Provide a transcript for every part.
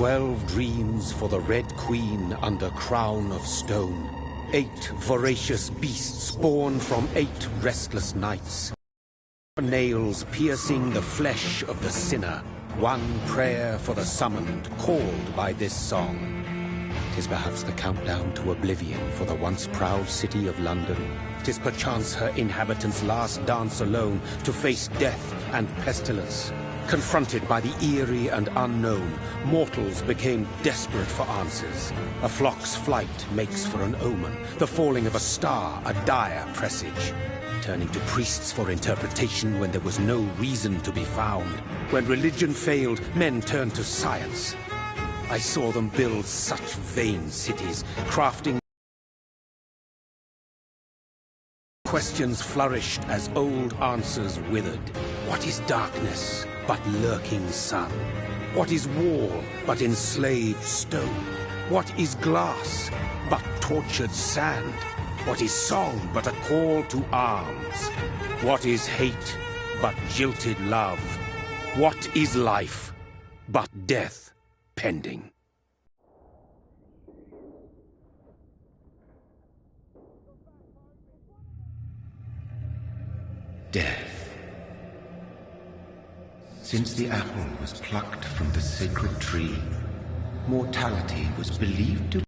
"12 dreams for the Red Queen under crown of stone. 8 voracious beasts born from 8 restless nights. Nails piercing the flesh of the sinner. 1 prayer for the summoned, called by this song. 'Tis perhaps the countdown to oblivion for the once proud city of London. 'Tis perchance her inhabitants' last dance alone to face death and pestilence. Confronted by the eerie and unknown, mortals became desperate for answers. A flock's flight makes for an omen, the falling of a star a dire presage. Turning to priests for interpretation when there was no reason to be found. When religion failed, men turned to science. I saw them build such vain cities, crafting questions flourished as old answers withered. What is darkness but lurking sun? What is wall but enslaved stone? What is glass but tortured sand? What is song but a call to arms? What is hate but jilted love? What is life but death pending? Death. Since the apple was plucked from the sacred tree, mortality was believed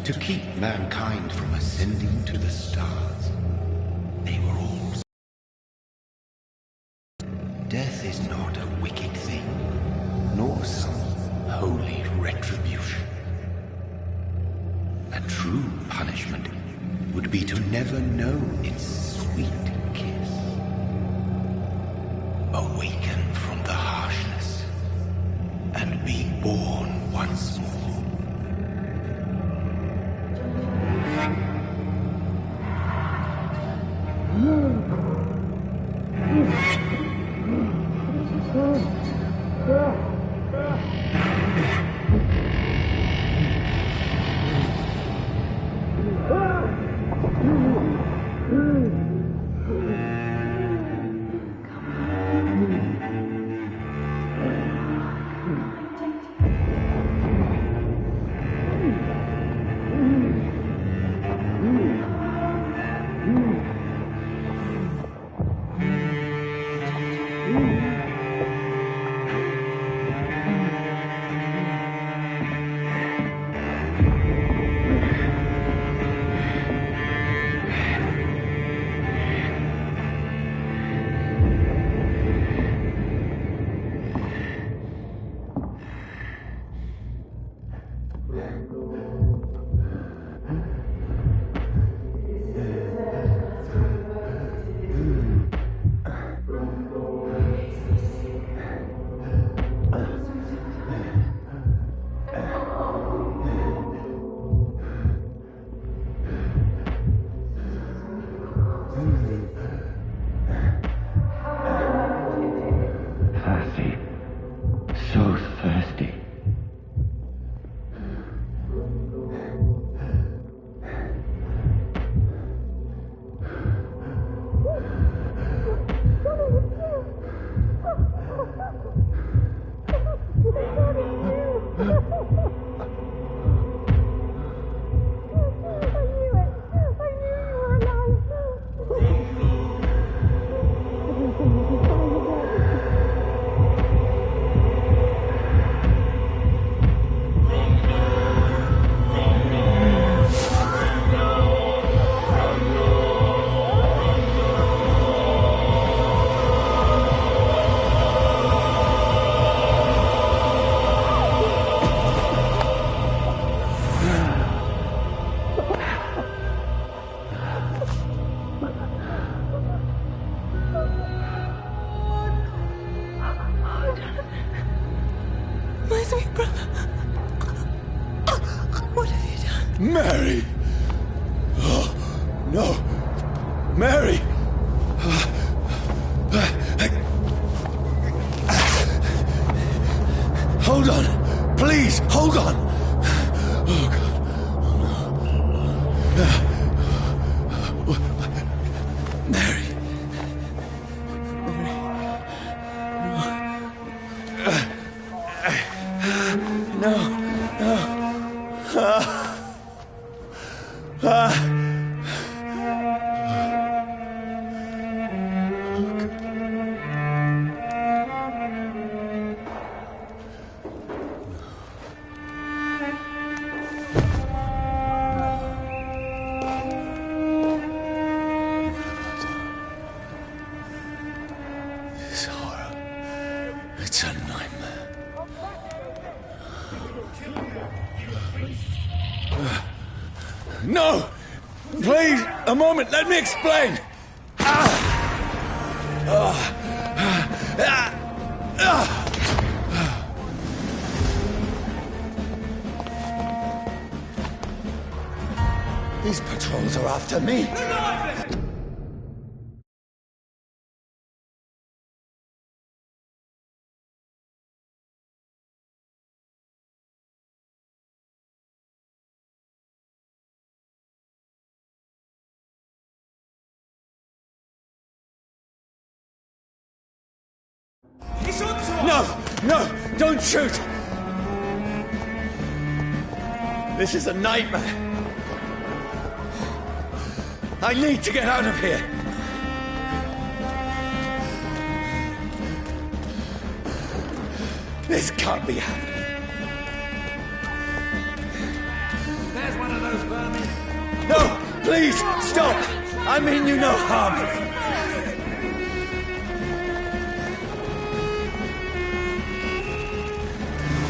to keep mankind from ascending to the stars. They were all... Death is not a wicked thing, nor some holy retribution. A true punishment would be to never know its sweet kiss. Awaken from the harshness and be born once more. sweet brother. What have you done? Mary! Oh, no! Mary! Hold on! Please, hold on! Oh, God. Oh, no. Mary. No, no. This horror, it's a nightmare. No! Please, a moment, let me explain! These patrols are after me. No! No! Don't shoot! This is a nightmare. I need to get out of here. This can't be happening. There's one of those vermin. No! Please! Stop! I mean you no harm.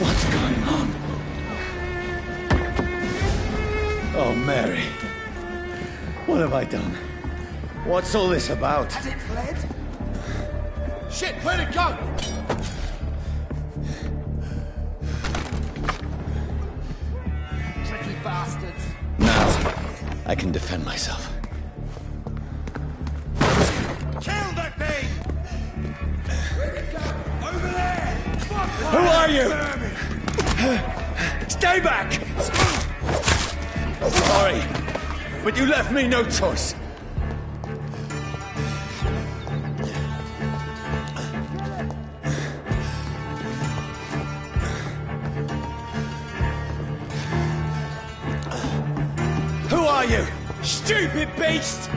What's going on? Oh, Mary. What have I done? What's all this about? Has it fled? Shit, where'd it go? Tricky bastards. Now, I can defend myself. Kill that thing! Where'd it go? Over there! Who are you? Stay back! Sorry, but you left me no choice. Who are you? Stupid beast!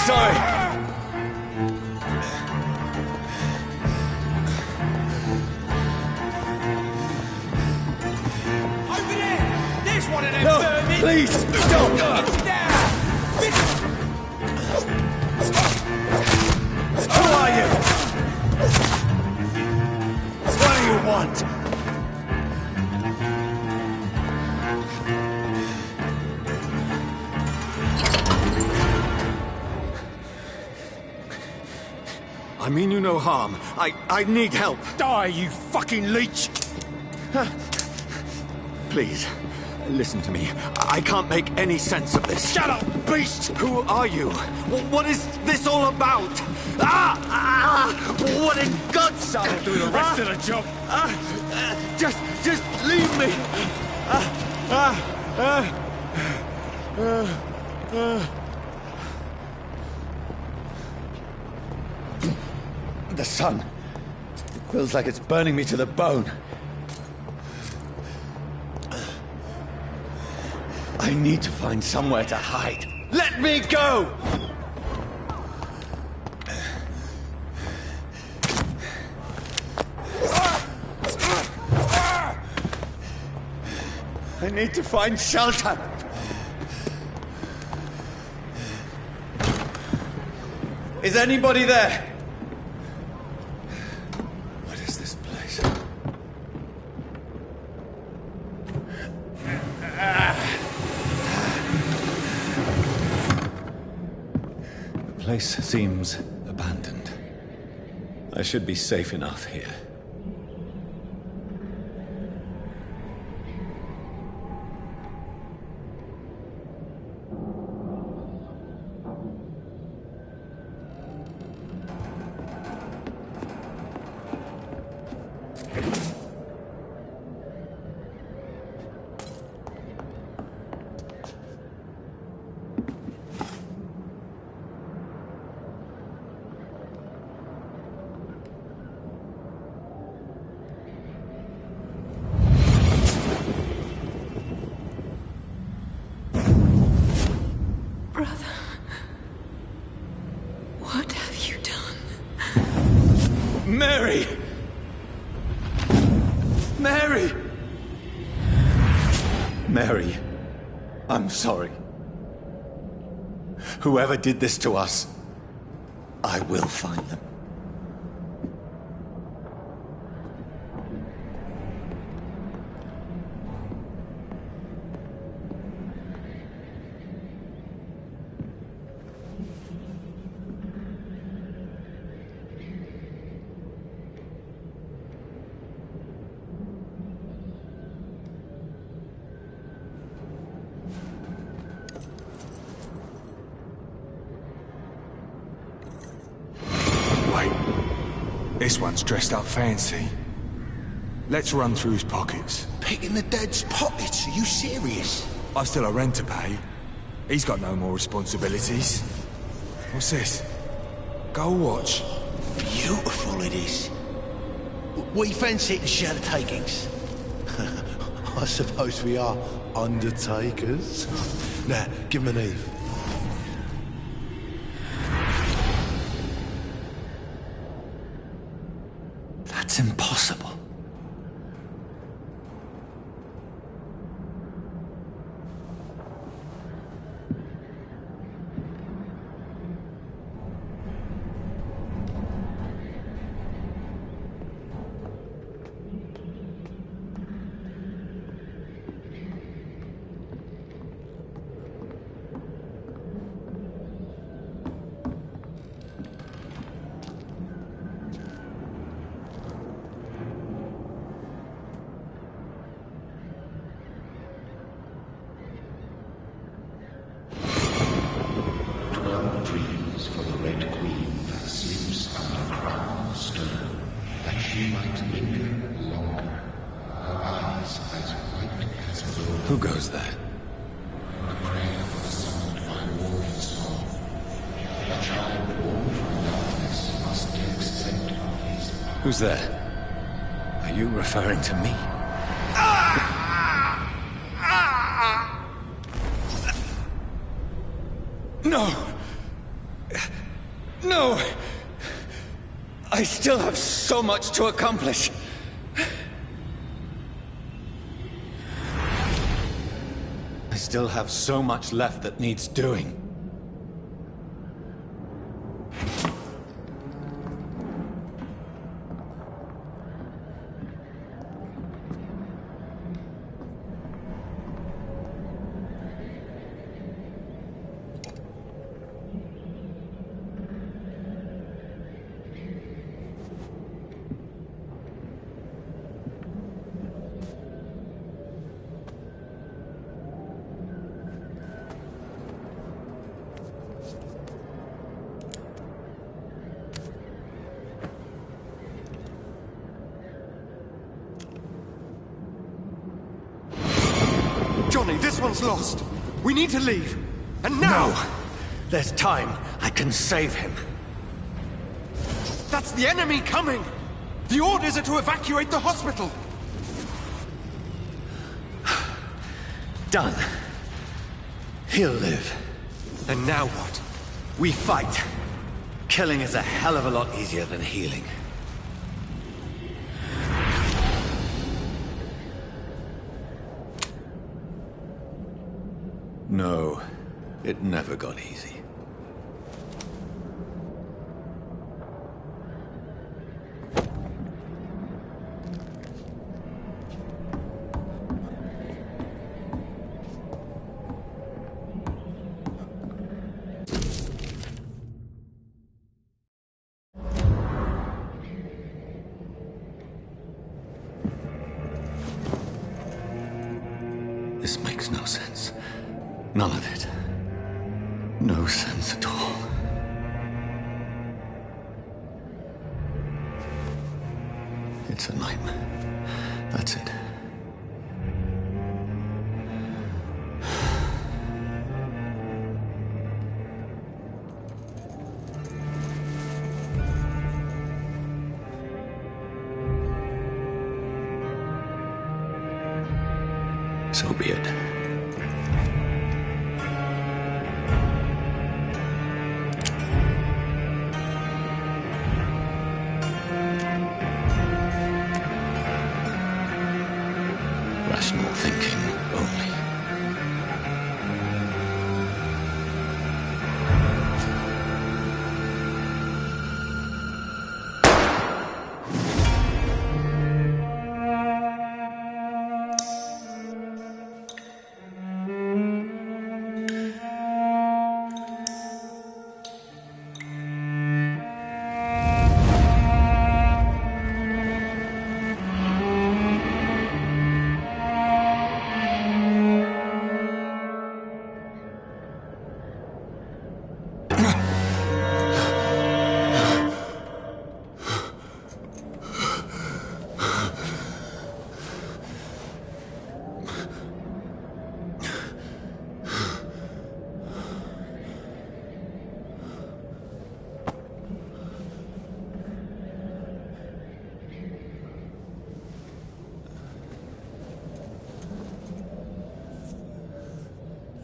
Sorry. Over there! There's one of them No, vermin! please, stop! Who are you? What do you want? I mean you no harm. I need help. Die, you fucking leech! Please, listen to me. I can't make any sense of this. Shut up, beast! Who are you? What is this all about? What in God's name? I'll do the rest of the job. Just leave me. The sun. It feels like it's burning me to the bone. I need to find somewhere to hide. Let me go! I need to find shelter. Is anybody there? What is this place? The place seems abandoned. I should be safe enough here. Mary! Mary! Mary, I'm sorry. Whoever did this to us, I will find them. This one's dressed up fancy. Let's run through his pockets. Picking the dead's pockets? Are you serious? I've still a rent to pay. He's got no more responsibilities. What's this? Gold watch. Beautiful it is. We fancy it to share the takings. I suppose we are undertakers. Now, give him an Eve. That's impossible. Who goes there? Who's there? Are you referring to me? No! No! I still have so much to accomplish. I still have so much left that needs doing. Johnny, this one's lost. We need to leave. And now! No! There's time. I can save him. That's the enemy coming! The orders are to evacuate the hospital! Done. He'll live. And now what? We fight. Killing is a hell of a lot easier than healing. No, it never got easy. None of it. No sense at all. It's a nightmare. That's it. So be it. Rational thinking only.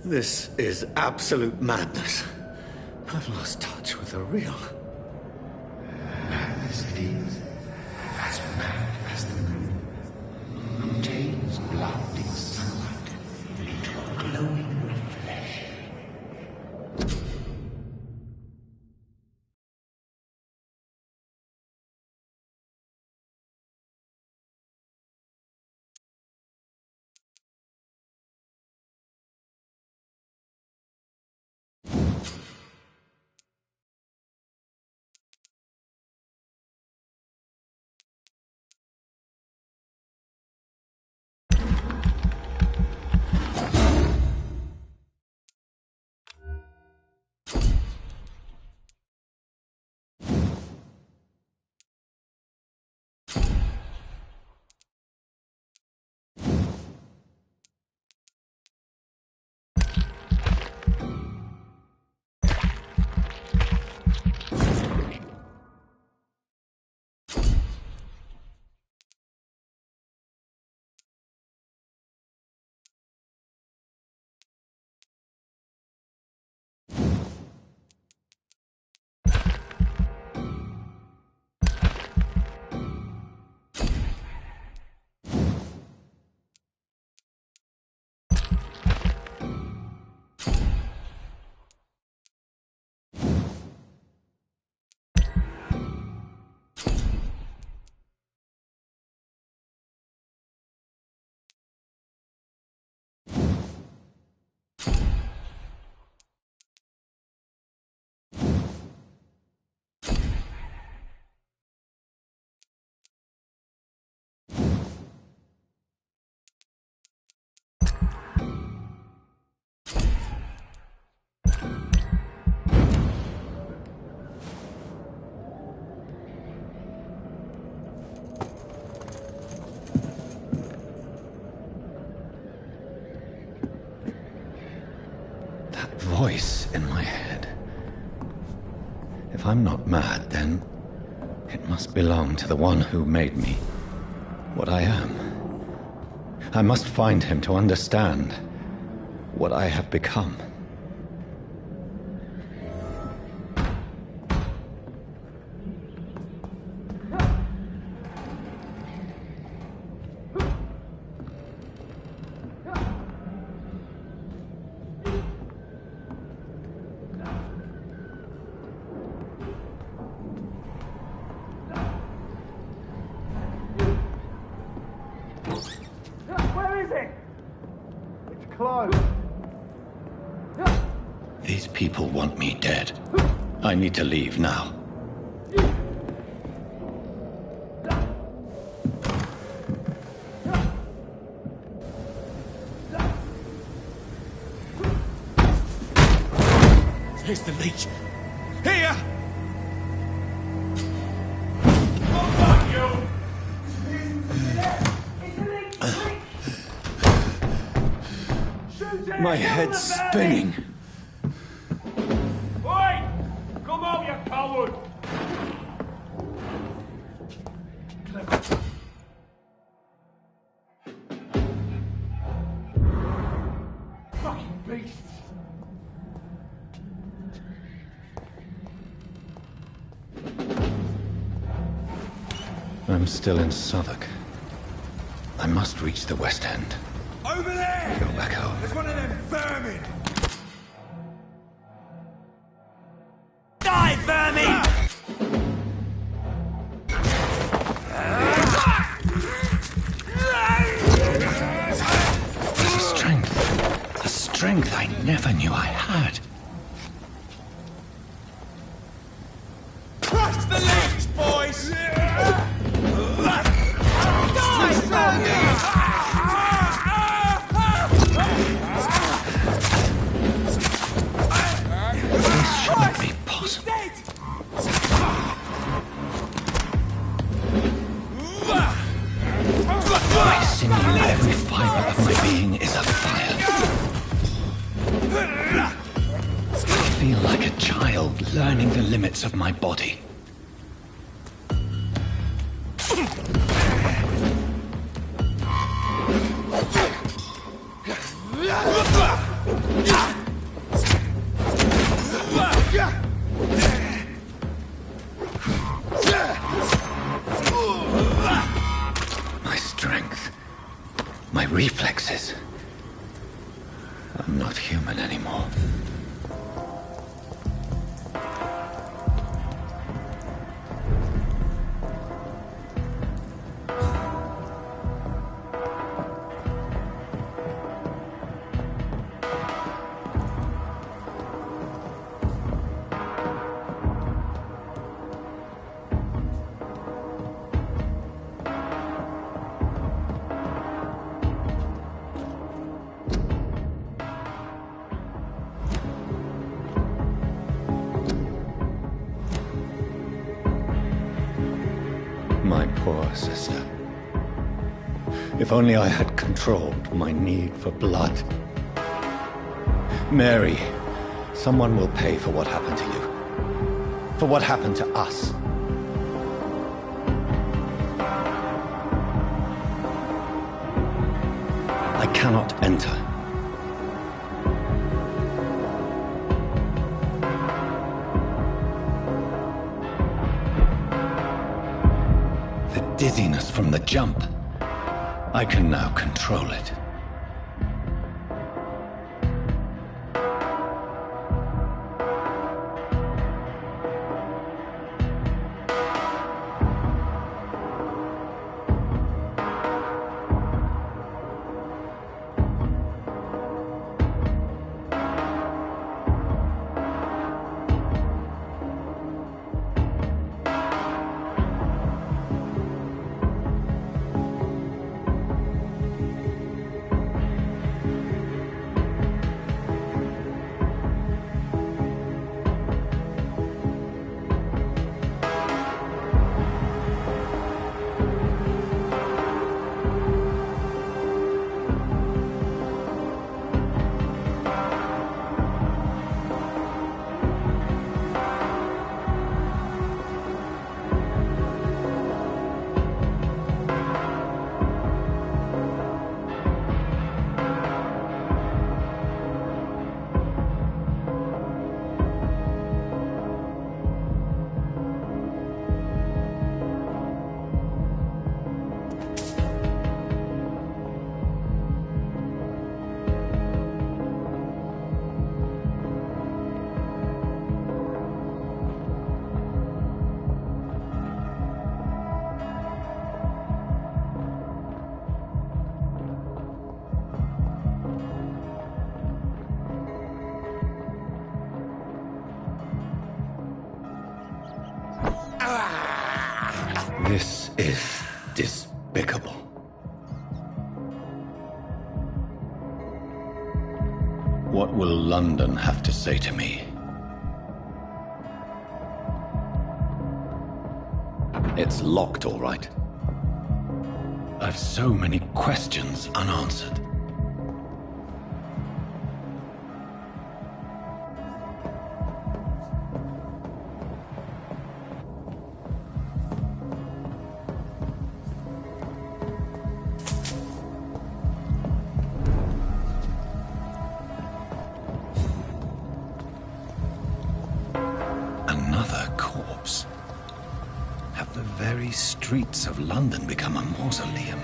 This is absolute madness. I've lost touch with the real. Madness it is, as mad as the moon, who takes blinding sunlight into a glowing flesh. Voice in my head. If I'm not mad, then it must belong to the one who made me what I am. I must find him to understand what I have become. These people want me dead. I need to leave now. Here's the leech. Here! My head's spinning. Oi! Come out, you coward! Fucking beasts! I'm still in Southwark. I must reach the West End. Over there! Go back home. There's one of them vermin! Die, vermin! A strength I never knew I had. Crush the leech, boys! This shouldn't be possible. My sinew, every fiber of my being is afire. I feel like a child learning the limits of my body. My strength, my reflexes. I'm not human anymore. My poor sister. If only I had controlled my need for blood. Mary, someone will pay for what happened to you. For what happened to us. I cannot enter. Dizziness from the jump. I can now control it. This is despicable. What will London have to say to me? It's locked, all right. I've so many questions unanswered. Another corpse. Have the very streets of London become a mausoleum?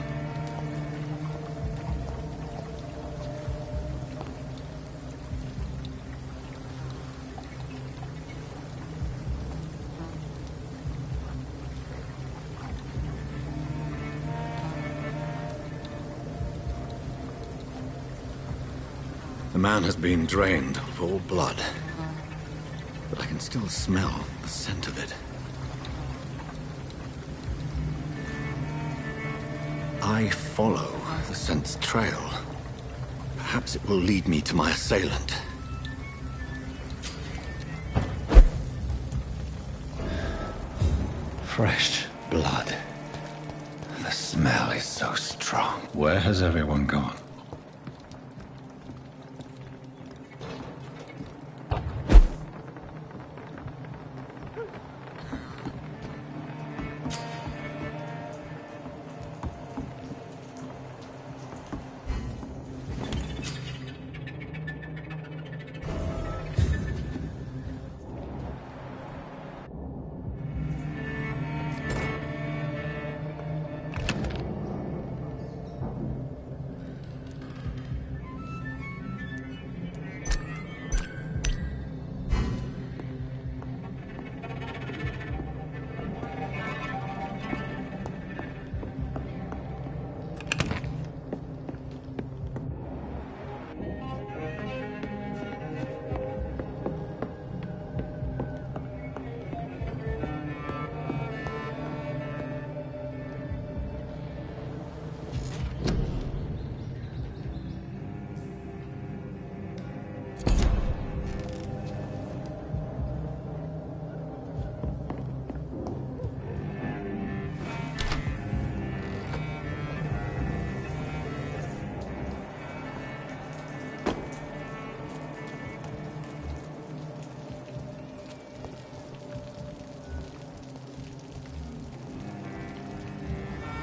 The man has been drained of all blood, but I can still smell the scent of it. I follow the scent's trail. Perhaps it will lead me to my assailant. Fresh blood. The smell is so strong. Where has everyone gone?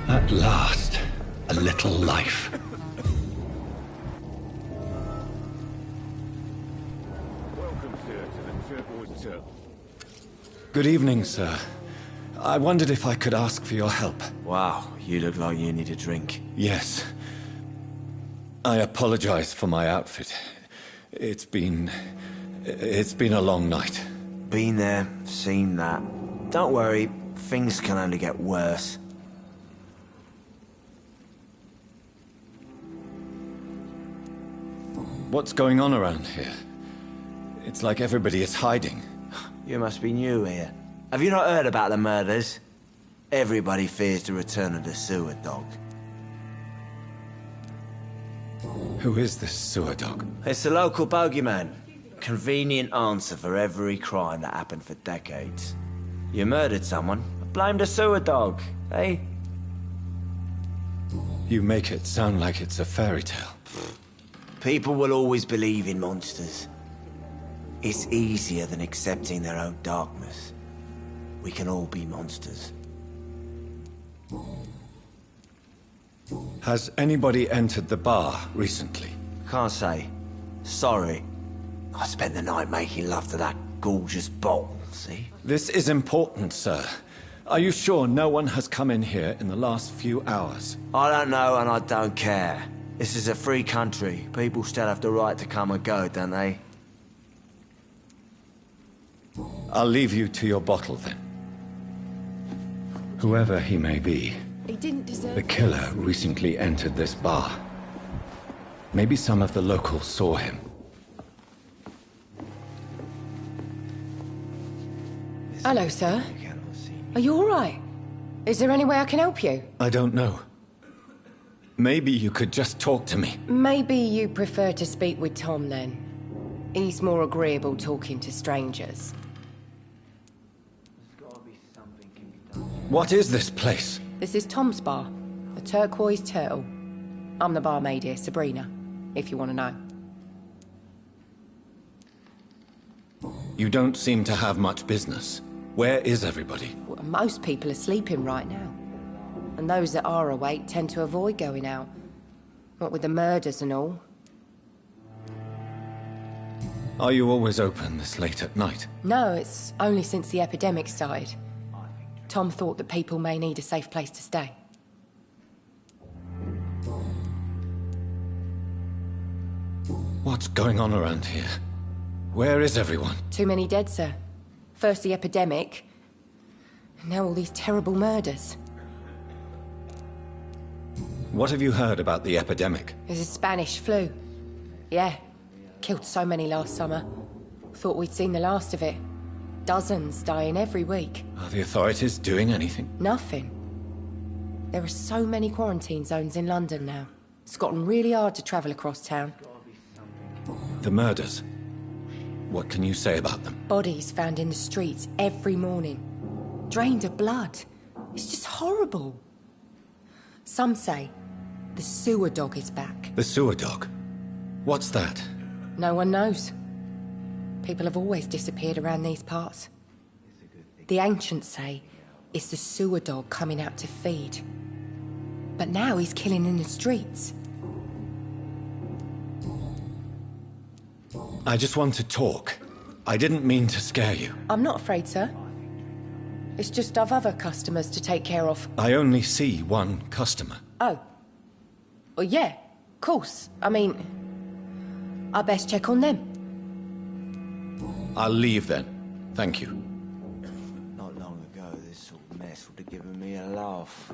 At last, a little life. Welcome, sir, to the Turquoise Turtle. Good evening, sir. I wondered if I could ask for your help. Wow, you look like you need a drink. Yes. I apologize for my outfit. It's been a long night. Been there, seen that. Don't worry, things can only get worse. What's going on around here? It's like everybody is hiding. You must be new here. Have you not heard about the murders? Everybody fears the return of the sewer dog. Who is this sewer dog? It's the local bogeyman. Convenient answer for every crime that happened for decades. You murdered someone, blame the sewer dog, eh? You make it sound like it's a fairy tale. People will always believe in monsters. It's easier than accepting their own darkness. We can all be monsters. Has anybody entered the bar recently? Can't say. Sorry. I spent the night making love to that gorgeous bottle, see? This is important, sir. Are you sure no one has come in here in the last few hours? I don't know and I don't care. This is a free country. People still have the right to come and go, don't they? I'll leave you to your bottle then. Whoever he may be, He didn't deserve the killer recently entered this bar. Maybe some of the locals saw him. Hello, sir. Are you all right? Is there any way I can help you? I don't know. Maybe you could just talk to me. Maybe you prefer to speak with Tom, then. He's more agreeable talking to strangers. There's gotta be something can be done. What is this place? This is Tom's bar, the Turquoise Turtle. I'm the barmaid here, Sabrina, if you want to know. You don't seem to have much business. Where is everybody? Well, most people are sleeping right now. And those that are awake tend to avoid going out. What with the murders and all. Are you always open this late at night? No, it's only since the epidemic started. Tom thought that people may need a safe place to stay. What's going on around here? Where is everyone? Too many dead, sir. First the epidemic, and now all these terrible murders. What have you heard about the epidemic? There's a Spanish flu. Yeah, killed so many last summer. Thought we'd seen the last of it. Dozens dying every week. Are the authorities doing anything? Nothing. There are so many quarantine zones in London now. It's gotten really hard to travel across town. The murders. What can you say about them? Bodies found in the streets every morning. Drained of blood. It's just horrible. Some say the sewer dog is back. The sewer dog? What's that? No one knows. People have always disappeared around these parts. The ancients say it's the sewer dog coming out to feed. But now he's killing in the streets. I just want to talk. I didn't mean to scare you. I'm not afraid, sir. It's just I've other customers to take care of. I only see one customer. Oh. Well, yeah, of course. I mean, I best check on them. I'll leave then. Thank you. Not long ago, this sort of mess would have given me a laugh.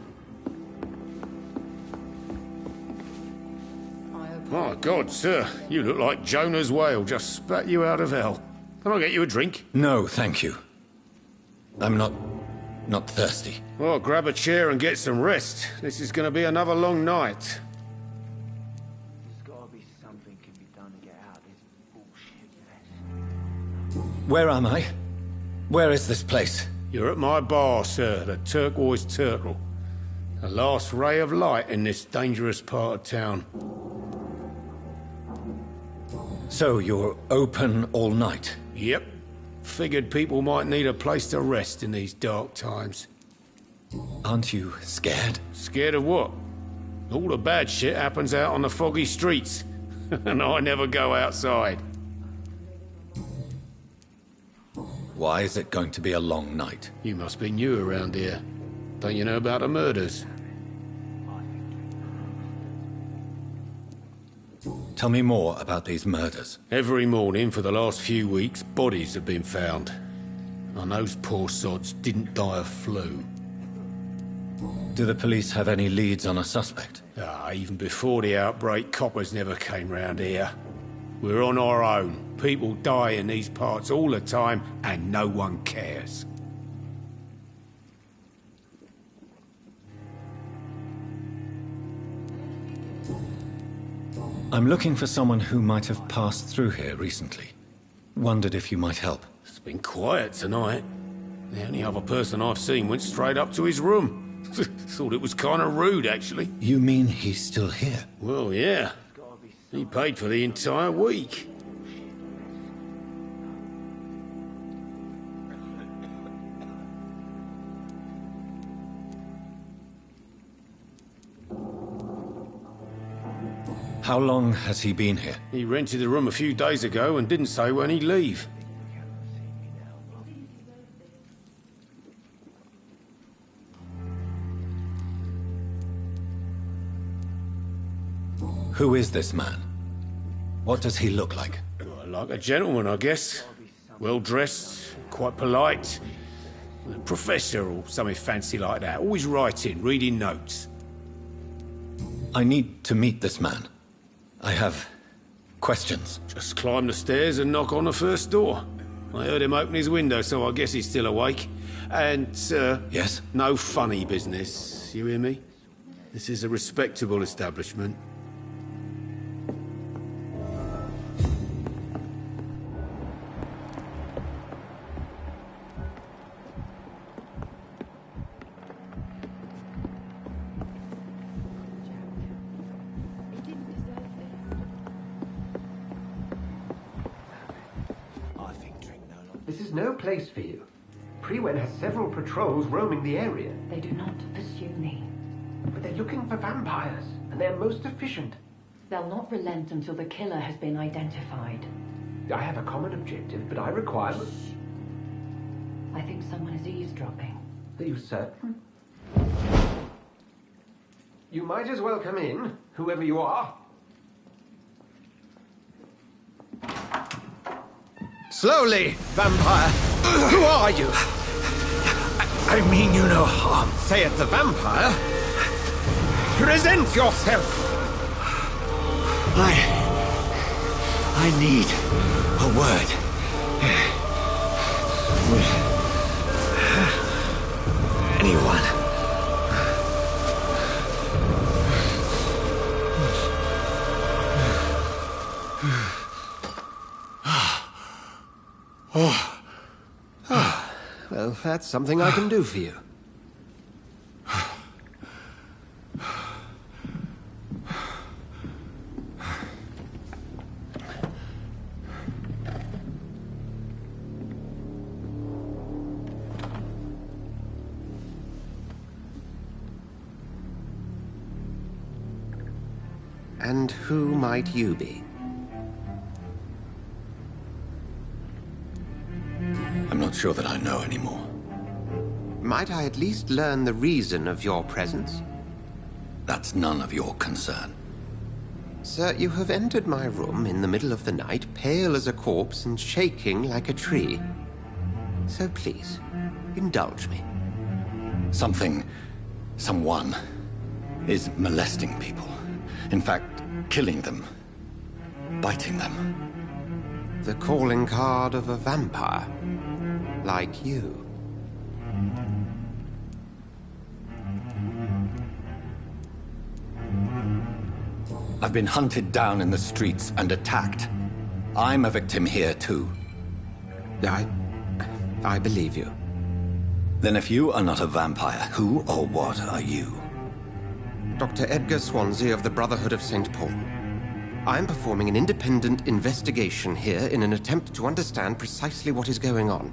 My God, sir, you look like Jonah's whale just spat you out of hell. Can I get you a drink? No, thank you. I'm not thirsty. Well, grab a chair and get some rest. This is going to be another long night. There's got to be something can be done to get out of this bullshit mess. Where am I? Where is this place? You're at my bar, sir, the Turquoise Turtle. The last ray of light in this dangerous part of town. So you're open all night? Yep. Figured people might need a place to rest in these dark times. Aren't you scared? Scared of what? All the bad shit happens out on the foggy streets. And I never go outside. Why is it going to be a long night? You must be new around here. Don't you know about the murders? Tell me more about these murders. Every morning for the last few weeks, bodies have been found. And those poor sods didn't die of flu. Do the police have any leads on a suspect? Even before the outbreak, coppers never came round here. We're on our own. People die in these parts all the time, and no one cares. I'm looking for someone who might have passed through here recently. Wondered if you might help. It's been quiet tonight. The only other person I've seen went straight up to his room. Thought it was kind of rude, actually. You mean he's still here? Well, yeah. He paid for the entire week. How long has he been here? He rented the room a few days ago and didn't say when he'd leave. Who is this man? What does he look like? Well, like a gentleman, I guess. Well-dressed, quite polite. A professor or something fancy like that. Always writing, reading notes. I need to meet this man. I have questions. Just climb the stairs and knock on the first door. I heard him open his window, so I guess he's still awake. And, sir... Yes? No funny business, you hear me? This is a respectable establishment. no place for you. Prewen has several patrols roaming the area. They do not pursue me. But they're looking for vampires, and they're most efficient. They'll not relent until the killer has been identified. I have a common objective, but I require... I think someone is eavesdropping. Are you certain? You might as well come in, whoever you are. Slowly, vampire! Who are you? I mean you no harm. Say it, the vampire? Present yourself! I need a word. With anyone. Well, that's something I can do for you. And who might you be? I'm not sure that I know anymore. Might I at least learn the reason of your presence? That's none of your concern. Sir, you have entered my room in the middle of the night, pale as a corpse and shaking like a tree. So please, indulge me. Someone is molesting people. In fact, killing them. Biting them. The calling card of a vampire. Like you. I've been hunted down in the streets and attacked. I'm a victim here, too. I believe you. Then if you are not a vampire, who or what are you? Dr. Edgar Swansea of the Brotherhood of St. Paul. I'm performing an independent investigation here in an attempt to understand precisely what is going on.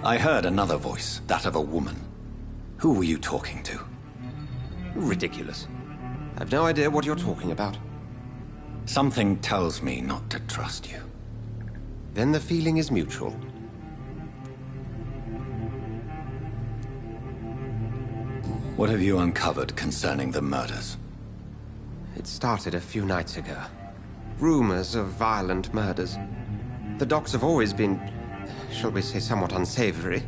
I heard another voice, that of a woman. Who were you talking to? Ridiculous. I've no idea what you're talking about. Something tells me not to trust you. Then the feeling is mutual. What have you uncovered concerning the murders? It started a few nights ago. Rumors of violent murders. The docks have always been, shall we say, somewhat unsavory.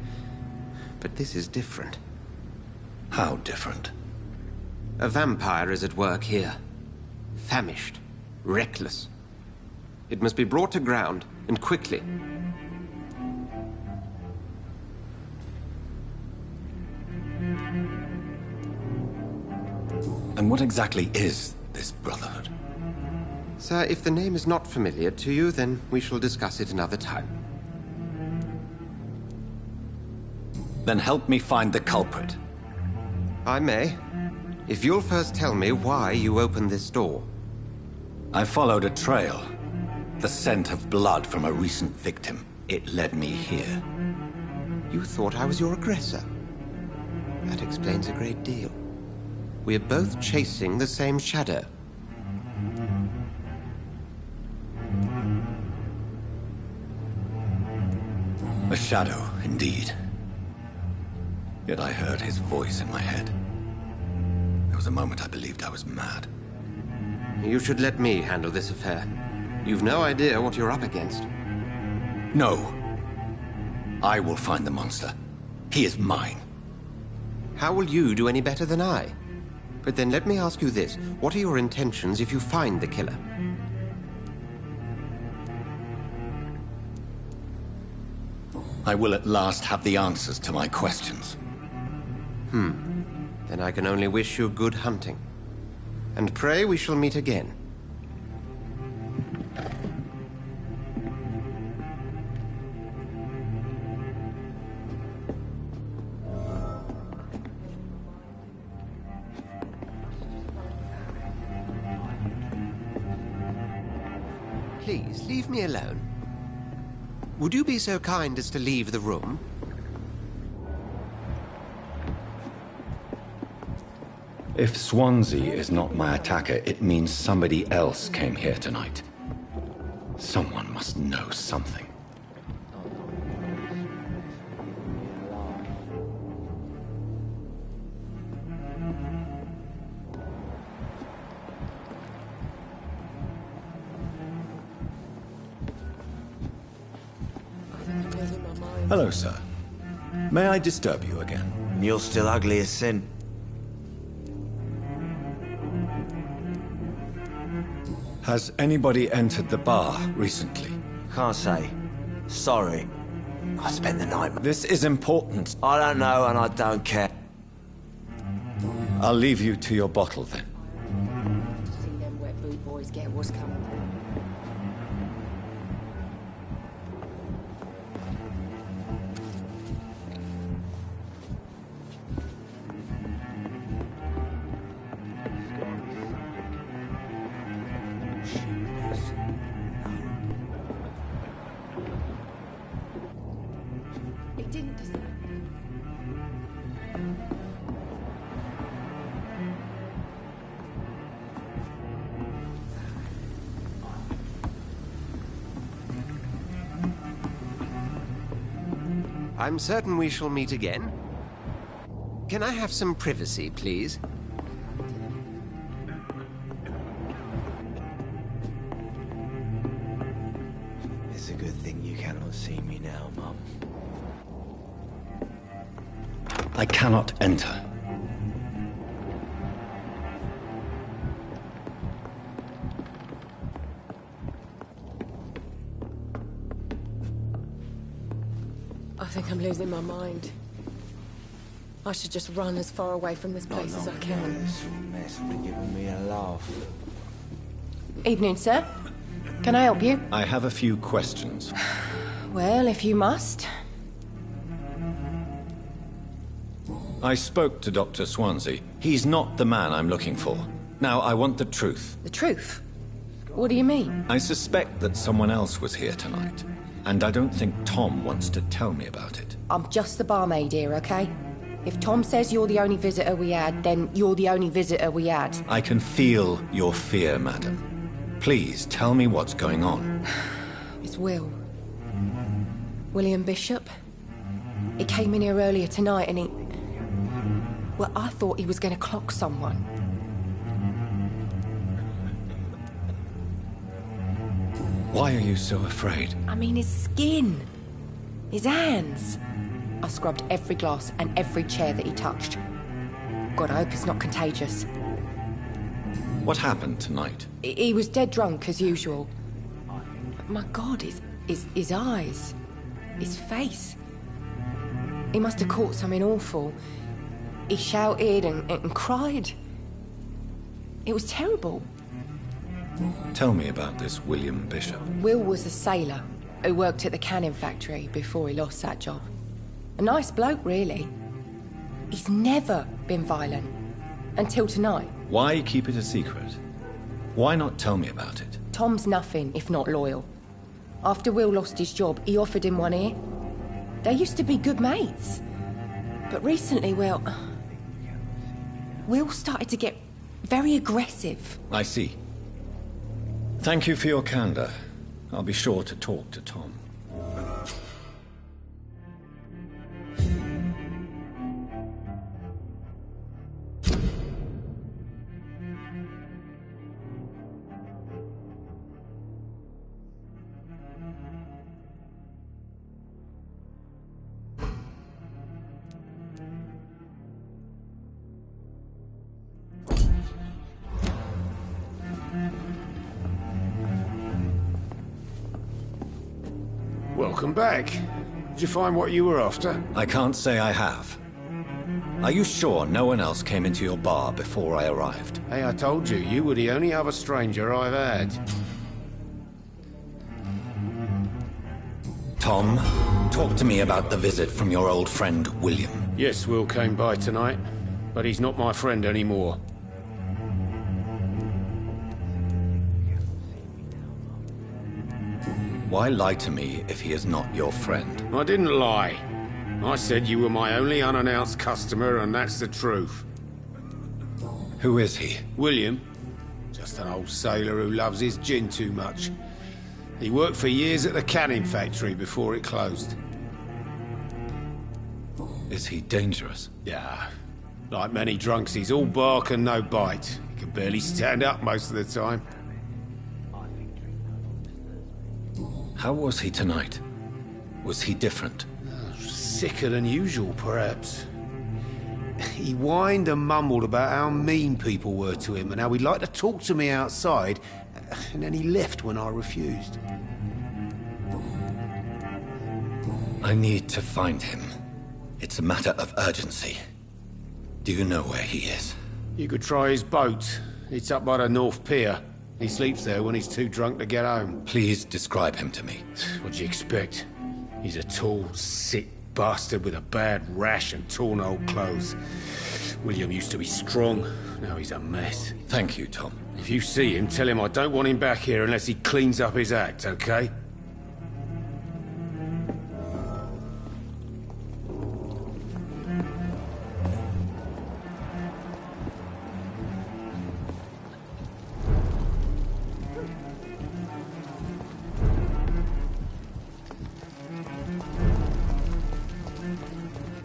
But this is different. How different? A vampire is at work here. Famished. Reckless. It must be brought to ground, and quickly. And what exactly is this Brotherhood? Sir, if the name is not familiar to you, then we shall discuss it another time. Then help me find the culprit. I may. If you'll first tell me why you opened this door. I followed a trail. The scent of blood from a recent victim. It led me here. You thought I was your aggressor. That explains a great deal. We're both chasing the same shadow. A shadow, indeed. Yet I heard his voice in my head. There was a moment I believed I was mad. You should let me handle this affair. You've no idea what you're up against. No. I will find the monster. He is mine. How will you do any better than I? But then let me ask you this. What are your intentions if you find the killer? I will at last have the answers to my questions. Then I can only wish you good hunting. And pray we shall meet again. please, leave me alone. Would you be so kind as to leave the room? If Swansea is not my attacker, it means somebody else came here tonight. Someone must know something. Hello, sir. May I disturb you again? You're still ugly as sin. Has anybody entered the bar recently? Can't say. Sorry. I spent the night... This is important. I don't know and I don't care. I'll leave you to your bottle then. See them wet boot boys get what's coming. It didn't deserve. I'm certain we shall meet again. Can I have some privacy, please? It's a good thing you cannot see me now, Mum. I cannot enter. I think I'm losing my mind. I should just run as far away from this place as I can. This mess would have given me a laugh. Evening, sir. Can I help you? I have a few questions. Well, if you must. I spoke to Dr. Swansea. He's not the man I'm looking for. Now, I want the truth. The truth? What do you mean? I suspect that someone else was here tonight. And I don't think Tom wants to tell me about it. I'm just the barmaid here, okay? If Tom says you're the only visitor we had, then you're the only visitor we had. I can feel your fear, madam. Please, tell me what's going on. It's Will. William Bishop. He came in here earlier tonight and he... Well, I thought he was going to clock someone. Why are you so afraid? I mean, his skin. His hands. I scrubbed every glass and every chair that he touched. God, I hope it's not contagious. What happened tonight? He was dead drunk, as usual. My God, his eyes. His face. He must have caught something awful. He shouted and cried. It was terrible. Tell me about this William Bishop. Will was a sailor who worked at the canning factory before he lost that job. A nice bloke, really. He's never been violent. Until tonight. Why keep it a secret? Why not tell me about it? Tom's nothing if not loyal. After Will lost his job, he offered him one ear. They used to be good mates. But recently, well... Will started to get very aggressive. I see. Thank you for your candor. I'll be sure to talk to Tom. Welcome back. Did you find what you were after? I can't say I have. Are you sure no one else came into your bar before I arrived? Hey, I told you, you were the only other stranger I've had. Tom, talk to me about the visit from your old friend, William. Yes, Will came by tonight, but he's not my friend anymore. Why lie to me if he is not your friend? I didn't lie. I said you were my only unannounced customer, and that's the truth. Who is he? William. Just an old sailor who loves his gin too much. He worked for years at the canning factory before it closed. Is he dangerous? Yeah. Like many drunks, he's all bark and no bite. He can barely stand up most of the time. How was he tonight? Was he different? Sicker than usual, perhaps. He whined and mumbled about how mean people were to him and how he'd like to talk to me outside, and then he left when I refused. I need to find him. It's a matter of urgency. Do you know where he is? You could try his boat. It's up by the North Pier. He sleeps there when he's too drunk to get home. Please describe him to me. What'd you expect? He's a tall, sick bastard with a bad rash and torn old clothes. William used to be strong. Now he's a mess. Thank you, Tom. If you see him, tell him I don't want him back here unless he cleans up his act, okay?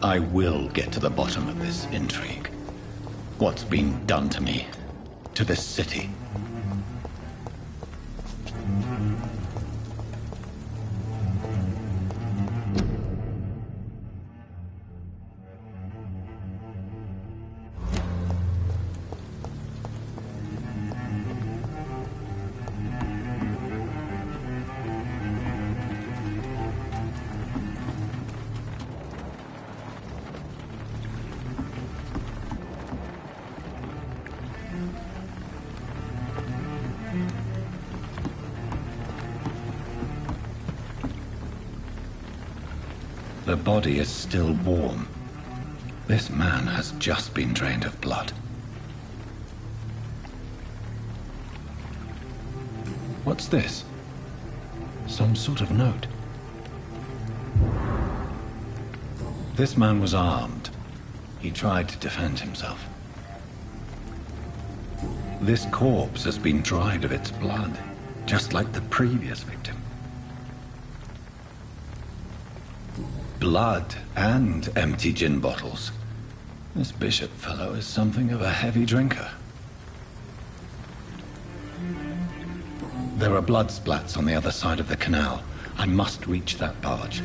I will get to the bottom of this intrigue. What's been done to me? To this city? The body is still warm. This man has just been drained of blood. What's this? Some sort of note. This man was armed. He tried to defend himself. This corpse has been dried of its blood, just like the previous victim. Blood and empty gin bottles. This bishop fellow is something of a heavy drinker. There are blood splats on the other side of the canal. I must reach that barge.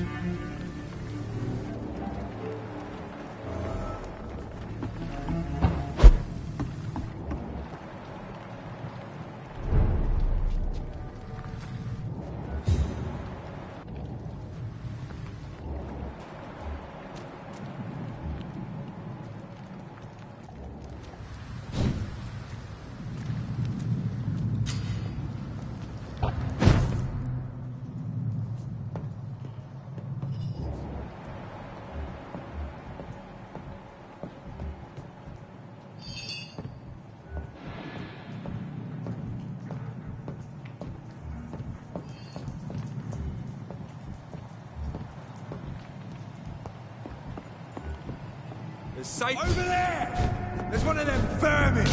Safe. Over there! There's one of them vermin!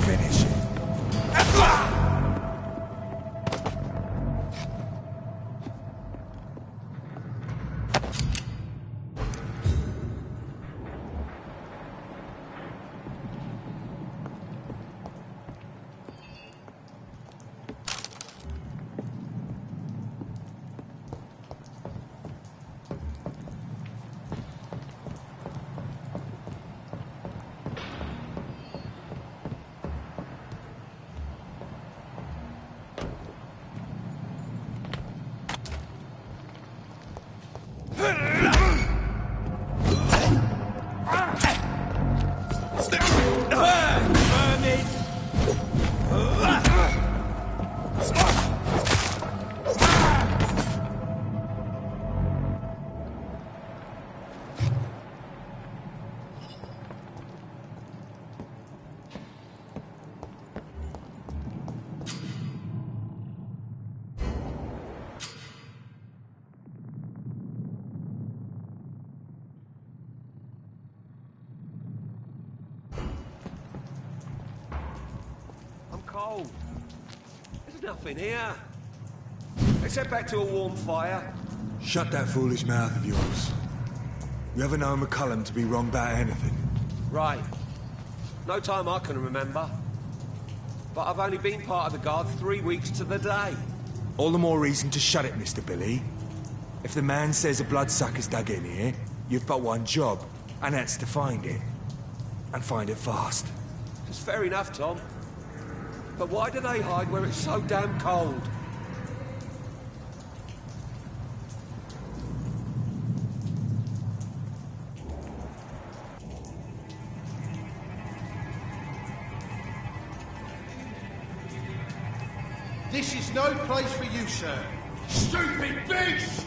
Finish it. cold. There's nothing here. Let's head back to a warm fire. Shut that foolish mouth of yours. You ever known McCullum to be wrong about anything? Right. No time I can remember. But I've only been part of the guard 3 weeks to the day. All the more reason to shut it, Mr. Billy. If the man says a bloodsucker's dug in here, you've but one job, and that's to find it. And find it fast. It's fair enough, Tom. But why do they hide where it's so damn cold? This is no place for you, sir. Stupid beast!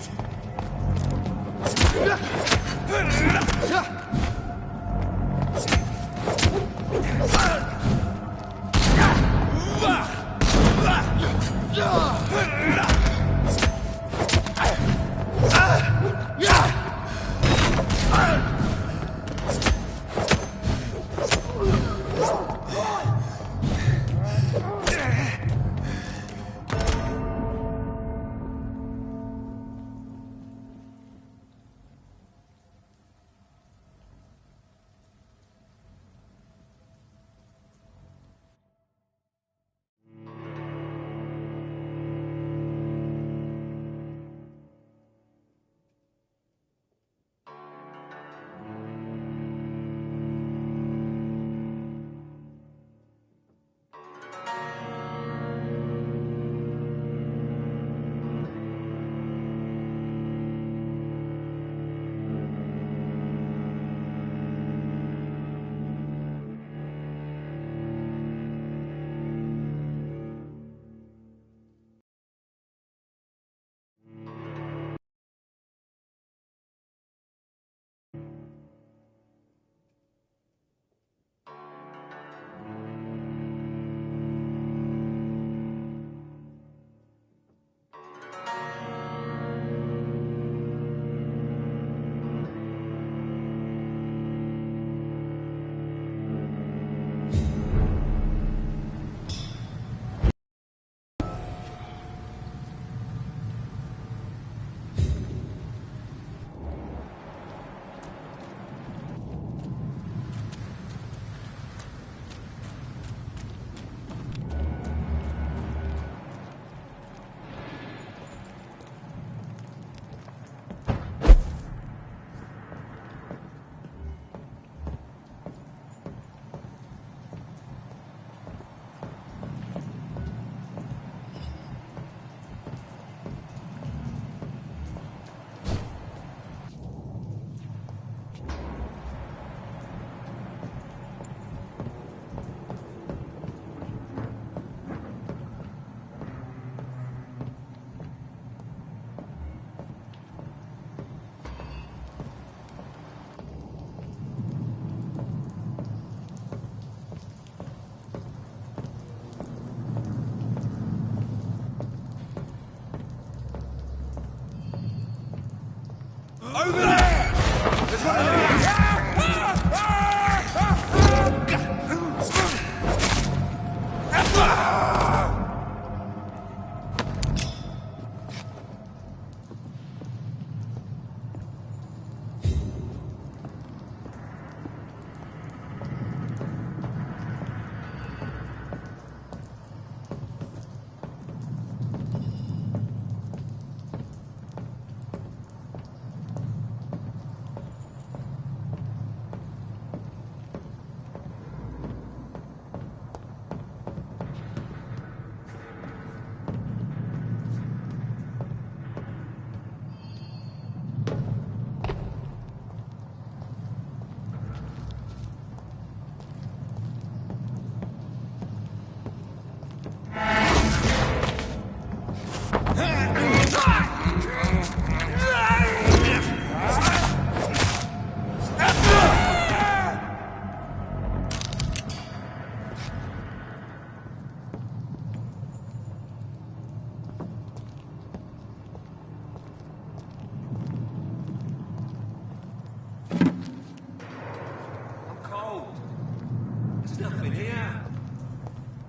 Over there! There's one of these!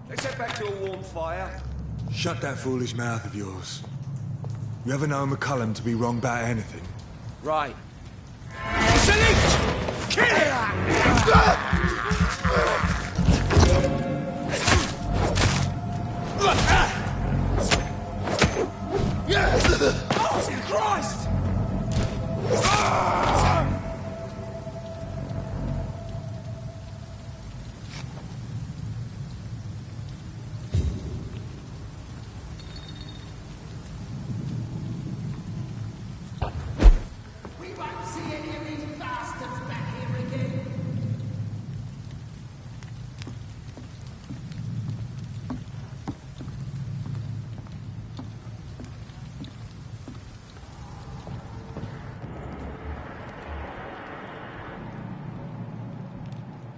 Let's head back to a warm fire. Shut that foolish mouth of yours. You ever know McCullum to be wrong about anything? Right. Salute! Kill Oh, Christ! We won't see any of these bastards back here again.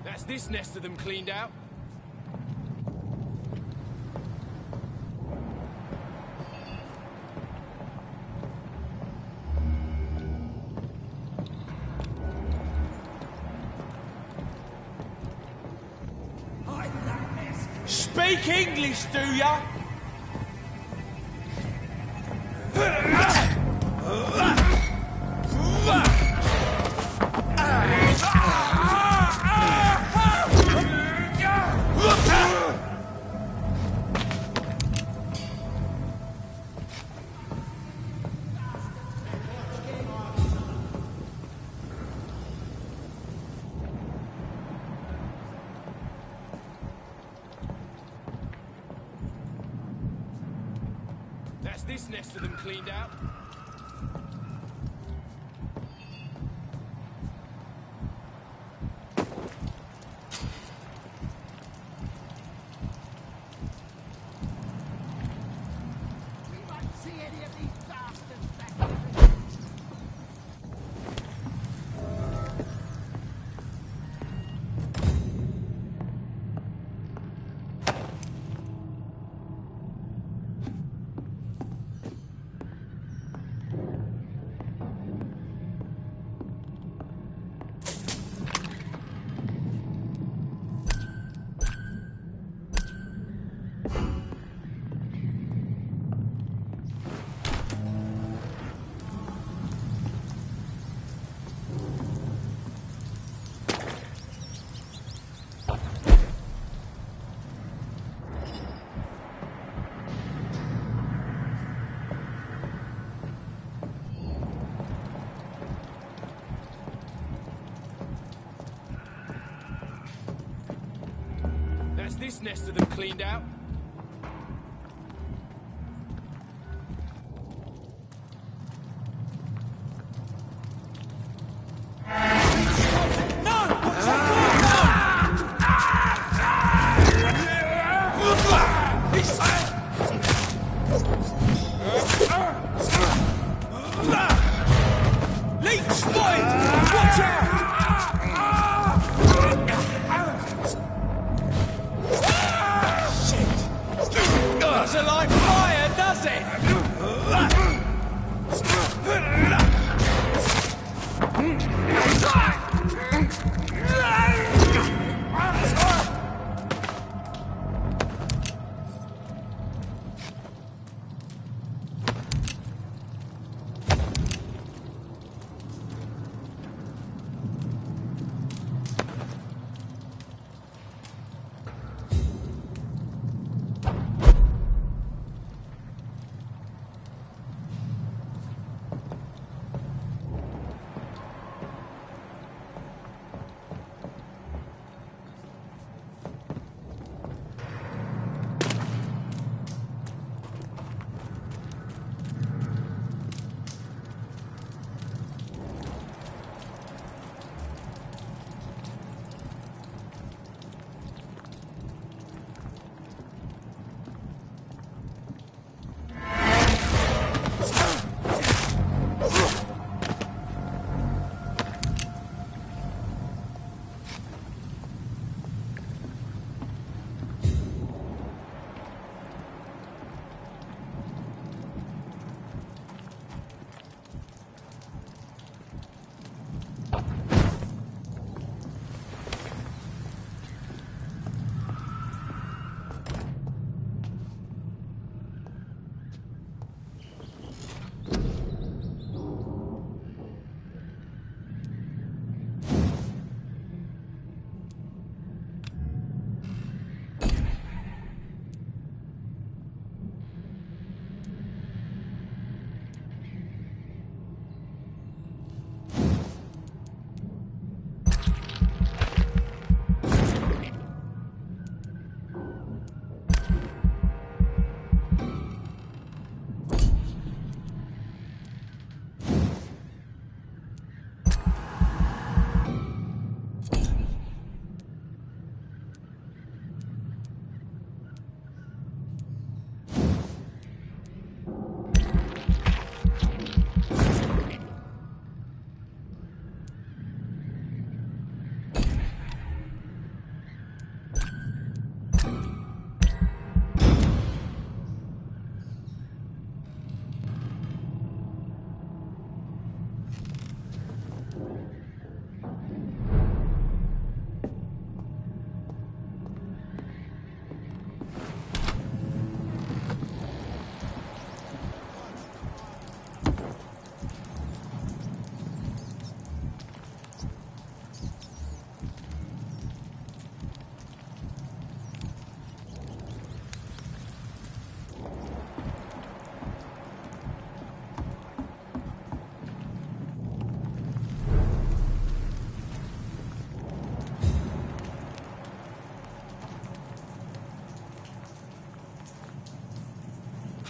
That's this nest of them cleaned out. Speak English, do ya? That's this nest of them cleaned out. We won't see any of these bastards back here again. That's this nest of them cleaned out. Leech spotted! Watch out! Shit!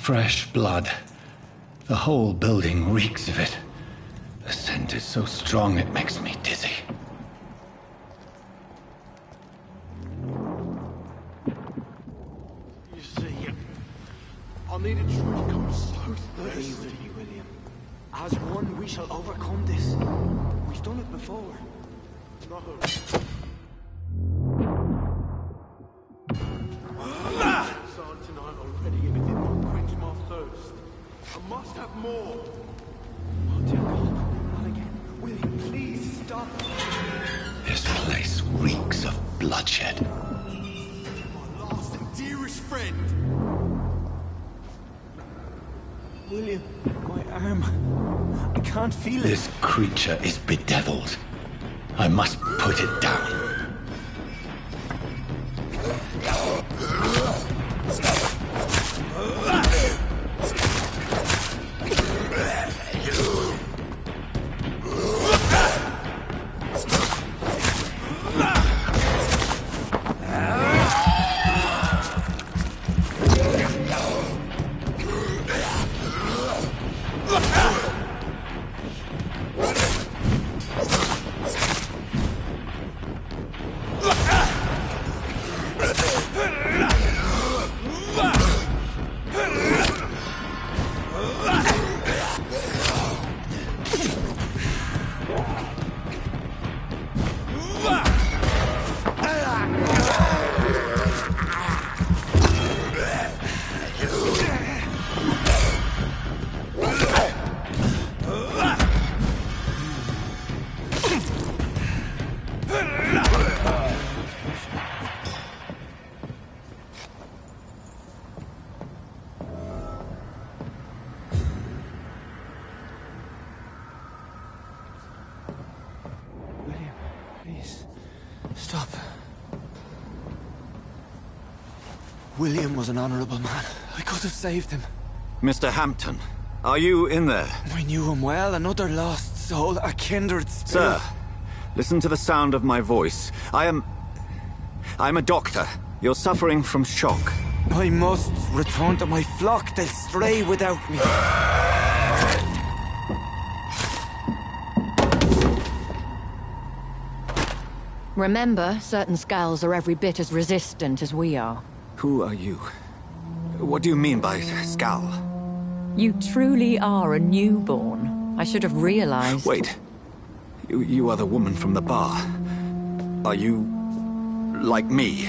Fresh blood. The whole building reeks of it. The scent is so strong it makes me dizzy. You see, I need a drink. I'm so thirsty. William. As one, we shall overcome this. We've done it before. No. Inside tonight already, and it did not quench my thirst. I must have more. Oh, dear God. Not again. William, please stop. This place reeks of bloodshed. My last and dearest friend. William, my arm. I can't feel it. This creature is bedeviled. I must put it down. Stop. William was an honorable man. I could have saved him. Mr. Hampton, are you in there? I knew him well, another lost soul, a kindred spirit. Sir, listen to the sound of my voice. I'm a doctor. You're suffering from shock. I must return to my flock. They'll stray without me. Remember, certain skulls are every bit as resistant as we are. Who are you? What do you mean by skull? You truly are a newborn. I should have realized. Wait. You are the woman from the bar. Are you like me?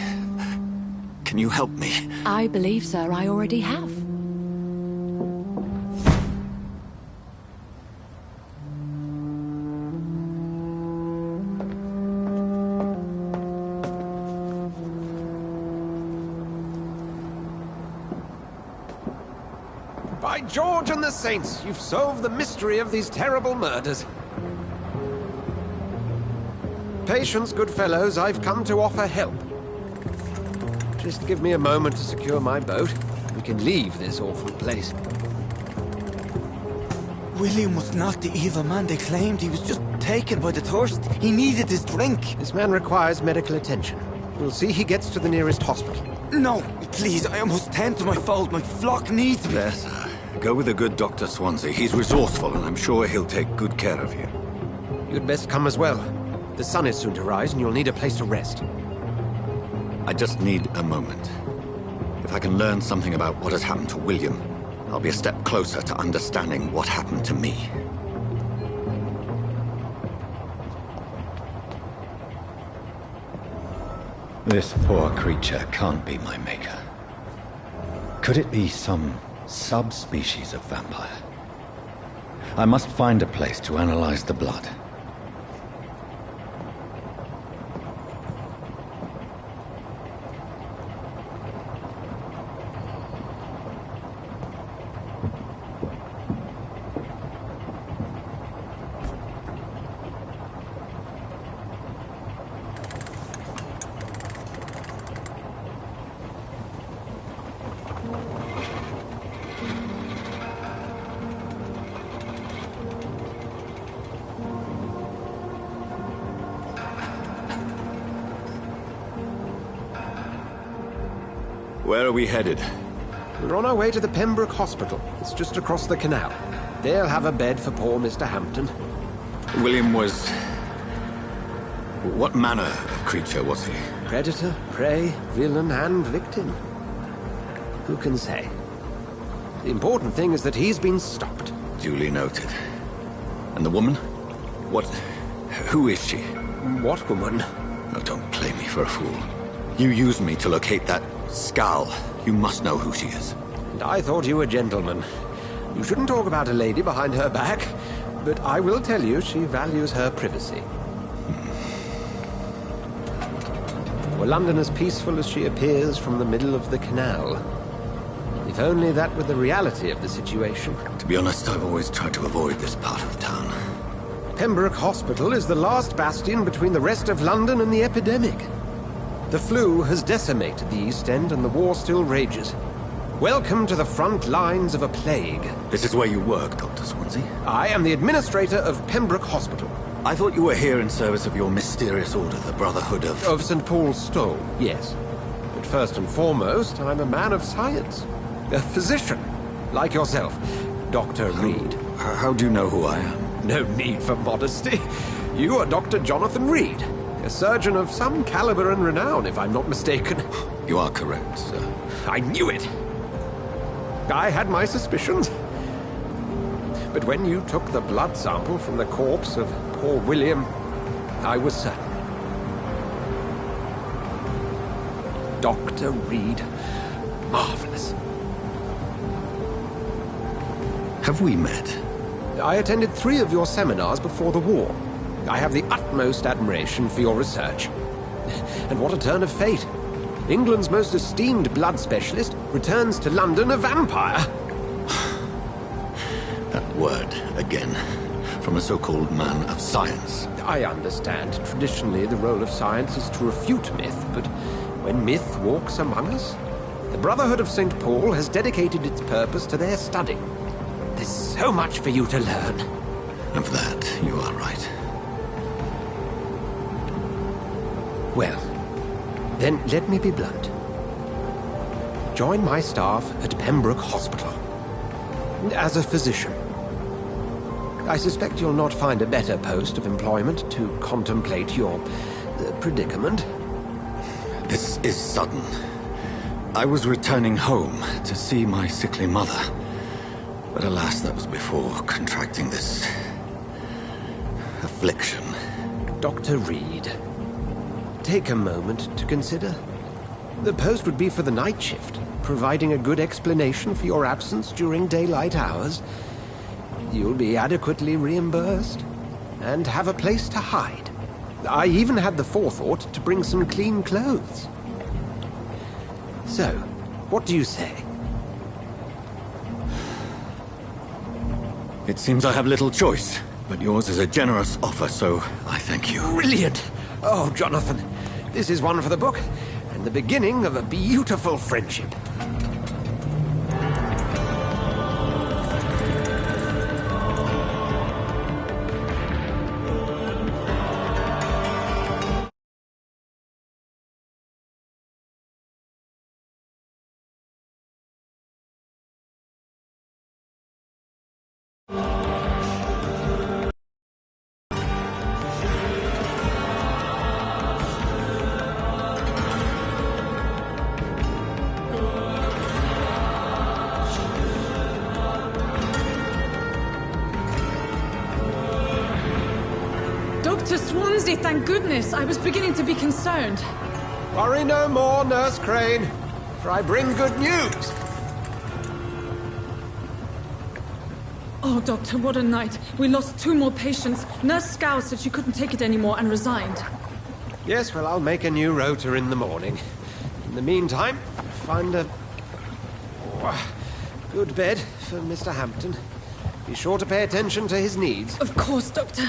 Can you help me? I believe, sir, I already have. By George and the Saints, you've solved the mystery of these terrible murders. Patience, good fellows, I've come to offer help. Just give me a moment to secure my boat. We can leave this awful place. William was not the evil man they claimed. He was just taken by the thirst. He needed his drink. This man requires medical attention. We'll see he gets to the nearest hospital. No, please, I must tend to my fold. My flock needs me. There, sir. Go with the good Dr. Swansea. He's resourceful, and I'm sure he'll take good care of you. You'd best come as well. The sun is soon to rise, and you'll need a place to rest. I just need a moment. If I can learn something about what has happened to William, I'll be a step closer to understanding what happened to me. This poor creature can't be my maker. Could it be some subspecies of vampire? I must find a place to analyze the blood. Where are we headed? We're on our way to the Pembroke Hospital. It's just across the canal. They'll have a bed for poor Mr. Hampton. William was... What manner of creature was he? Predator, prey, villain, and victim. Who can say? The important thing is that he's been stopped. Duly noted. And the woman? What... Who is she? What woman? Oh, don't play me for a fool. You used me to locate that skull. You must know who she is. And I thought you a gentleman. You shouldn't talk about a lady behind her back, but I will tell you she values her privacy. Were London as peaceful as she appears from the middle of the canal? If only that were the reality of the situation. To be honest, I've always tried to avoid this part of town. Pembroke Hospital is the last bastion between the rest of London and the epidemic. The flu has decimated the East End and the war still rages. Welcome to the front lines of a plague. This is where you work, Dr. Swansea? I am the administrator of Pembroke Hospital. I thought you were here in service of your mysterious order, the Brotherhood of... Of St. Paul's Stole, yes. But first and foremost, I'm a man of science. A physician, like yourself, Dr. Reed. How do you know who I am? No need for modesty. You are Dr. Jonathan Reed, a surgeon of some caliber and renown, if I'm not mistaken. You are correct, sir. I knew it. I had my suspicions. But when you took the blood sample from the corpse of poor William, I was certain. Dr. Reed. Marvelous. Have we met? I attended 3 of your seminars before the war. I have the utmost admiration for your research. And what a turn of fate. England's most esteemed blood specialist returns to London a vampire. That word, again, from a so-called man of science. I understand. Traditionally, the role of science is to refute myth, but when myth walks among us, the Brotherhood of St. Paul has dedicated its purpose to their study. There's so much for you to learn. Of that, you are right. Well, then let me be blunt. Join my staff at Pembroke Hospital. As a physician. I suspect you'll not find a better post of employment to contemplate your predicament. This is sudden. I was returning home to see my sickly mother. But alas, that was before contracting this... affliction. Dr. Reed, take a moment to consider. The post would be for the night shift, providing a good explanation for your absence during daylight hours. You'll be adequately reimbursed, and have a place to hide. I even had the forethought to bring some clean clothes. So, what do you say? It seems I have little choice, but yours is a generous offer, so I thank you. Brilliant! Oh, Jonathan, this is one for the book, and the beginning of a beautiful friendship. Dr. Swansea, thank goodness. I was beginning to be concerned. Worry no more, Nurse Crane, for I bring good news. Oh, Doctor, what a night. We lost 2 more patients. Nurse Scow said she couldn't take it anymore and resigned. Yes, well, I'll make a new rota in the morning. In the meantime, find a good bed for Mr. Hampton. Be sure to pay attention to his needs. Of course, Doctor.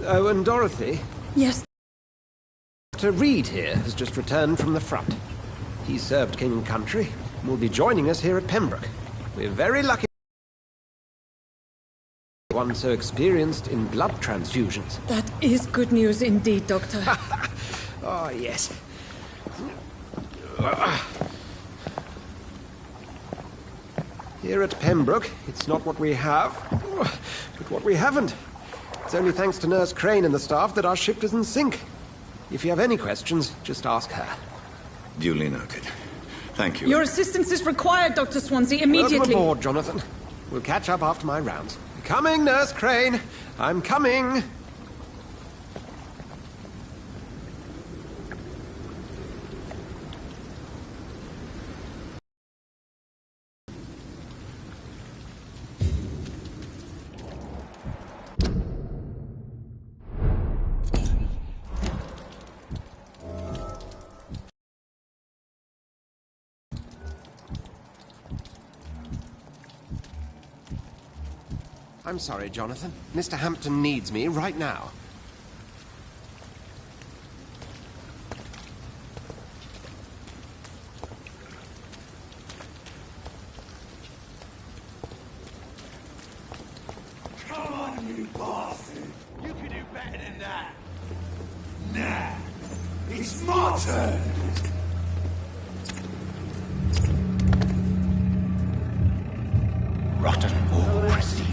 Oh, and Dorothy? Yes? Dr. Reed here has just returned from the front. He served King and Country and will be joining us here at Pembroke. We're very lucky. One so experienced in blood transfusions. That is good news indeed, Doctor. Oh, yes. Here at Pembroke, it's not what we have, but what we haven't. It's only thanks to Nurse Crane and the staff that our ship doesn't sink. If you have any questions, just ask her. Duly noted. Thank you. Your assistance is required, Dr. Swansea, immediately. Welcome aboard, Jonathan. We'll catch up after my rounds. Coming, Nurse Crane. I'm coming. I'm sorry, Jonathan. Mr. Hampton needs me right now. Come on, you bastard! You can do better than that! Nah! It's my turn! Rotten or pristine,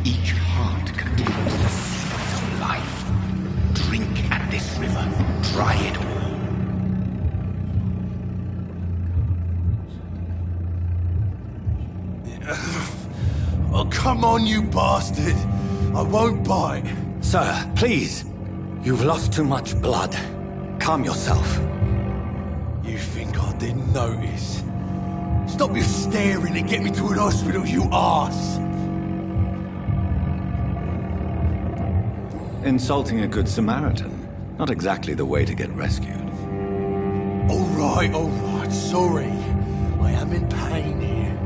each heart contains the sweat of life. Drink at this river, try it all. Oh, come on, you bastard! I won't bite! Sir, please! You've lost too much blood. Calm yourself. You think I didn't notice? Stop your staring and get me to an hospital, you arse! Insulting a good Samaritan. Not exactly the way to get rescued. Alright, sorry. I am in pain here.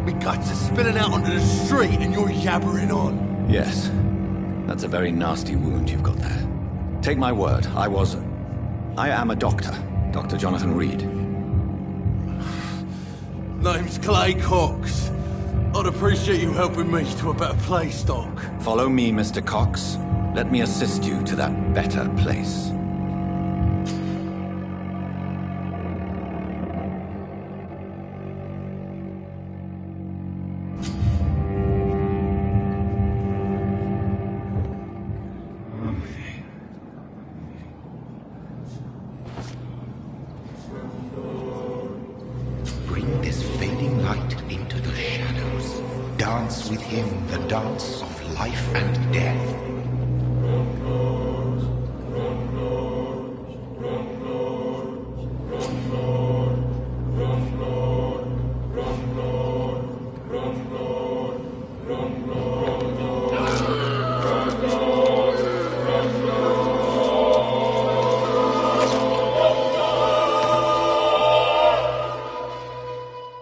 My guts are spilling out onto the street and you're yabbering on. Yes. That's a very nasty wound you've got there. Take my word, I am a doctor. Dr. Jonathan Reed. Name's Clay Cox. I'd appreciate you helping me to a better place, Doc. Follow me, Mr. Cox. Let me assist you to that better place. Bring this fading light into the shadows. Dance with him the dance of life and death.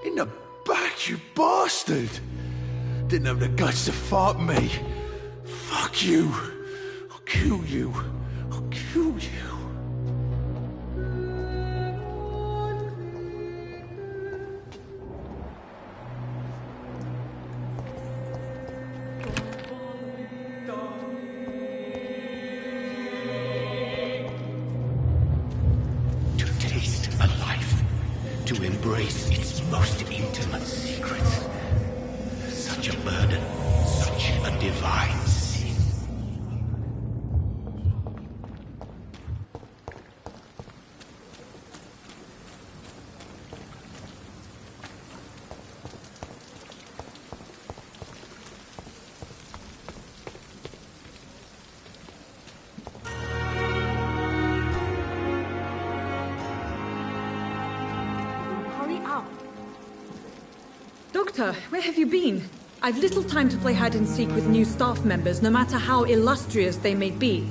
In the back, you bastard! Didn't have the guts to fight me. Fuck you. I'll kill you. I'll kill you. To taste a life, to embrace its most intimate secrets. Such a burden, such a divine sin. Hurry up. Doctor, where have you been? I've little time to play hide-and-seek with new staff members, no matter how illustrious they may be.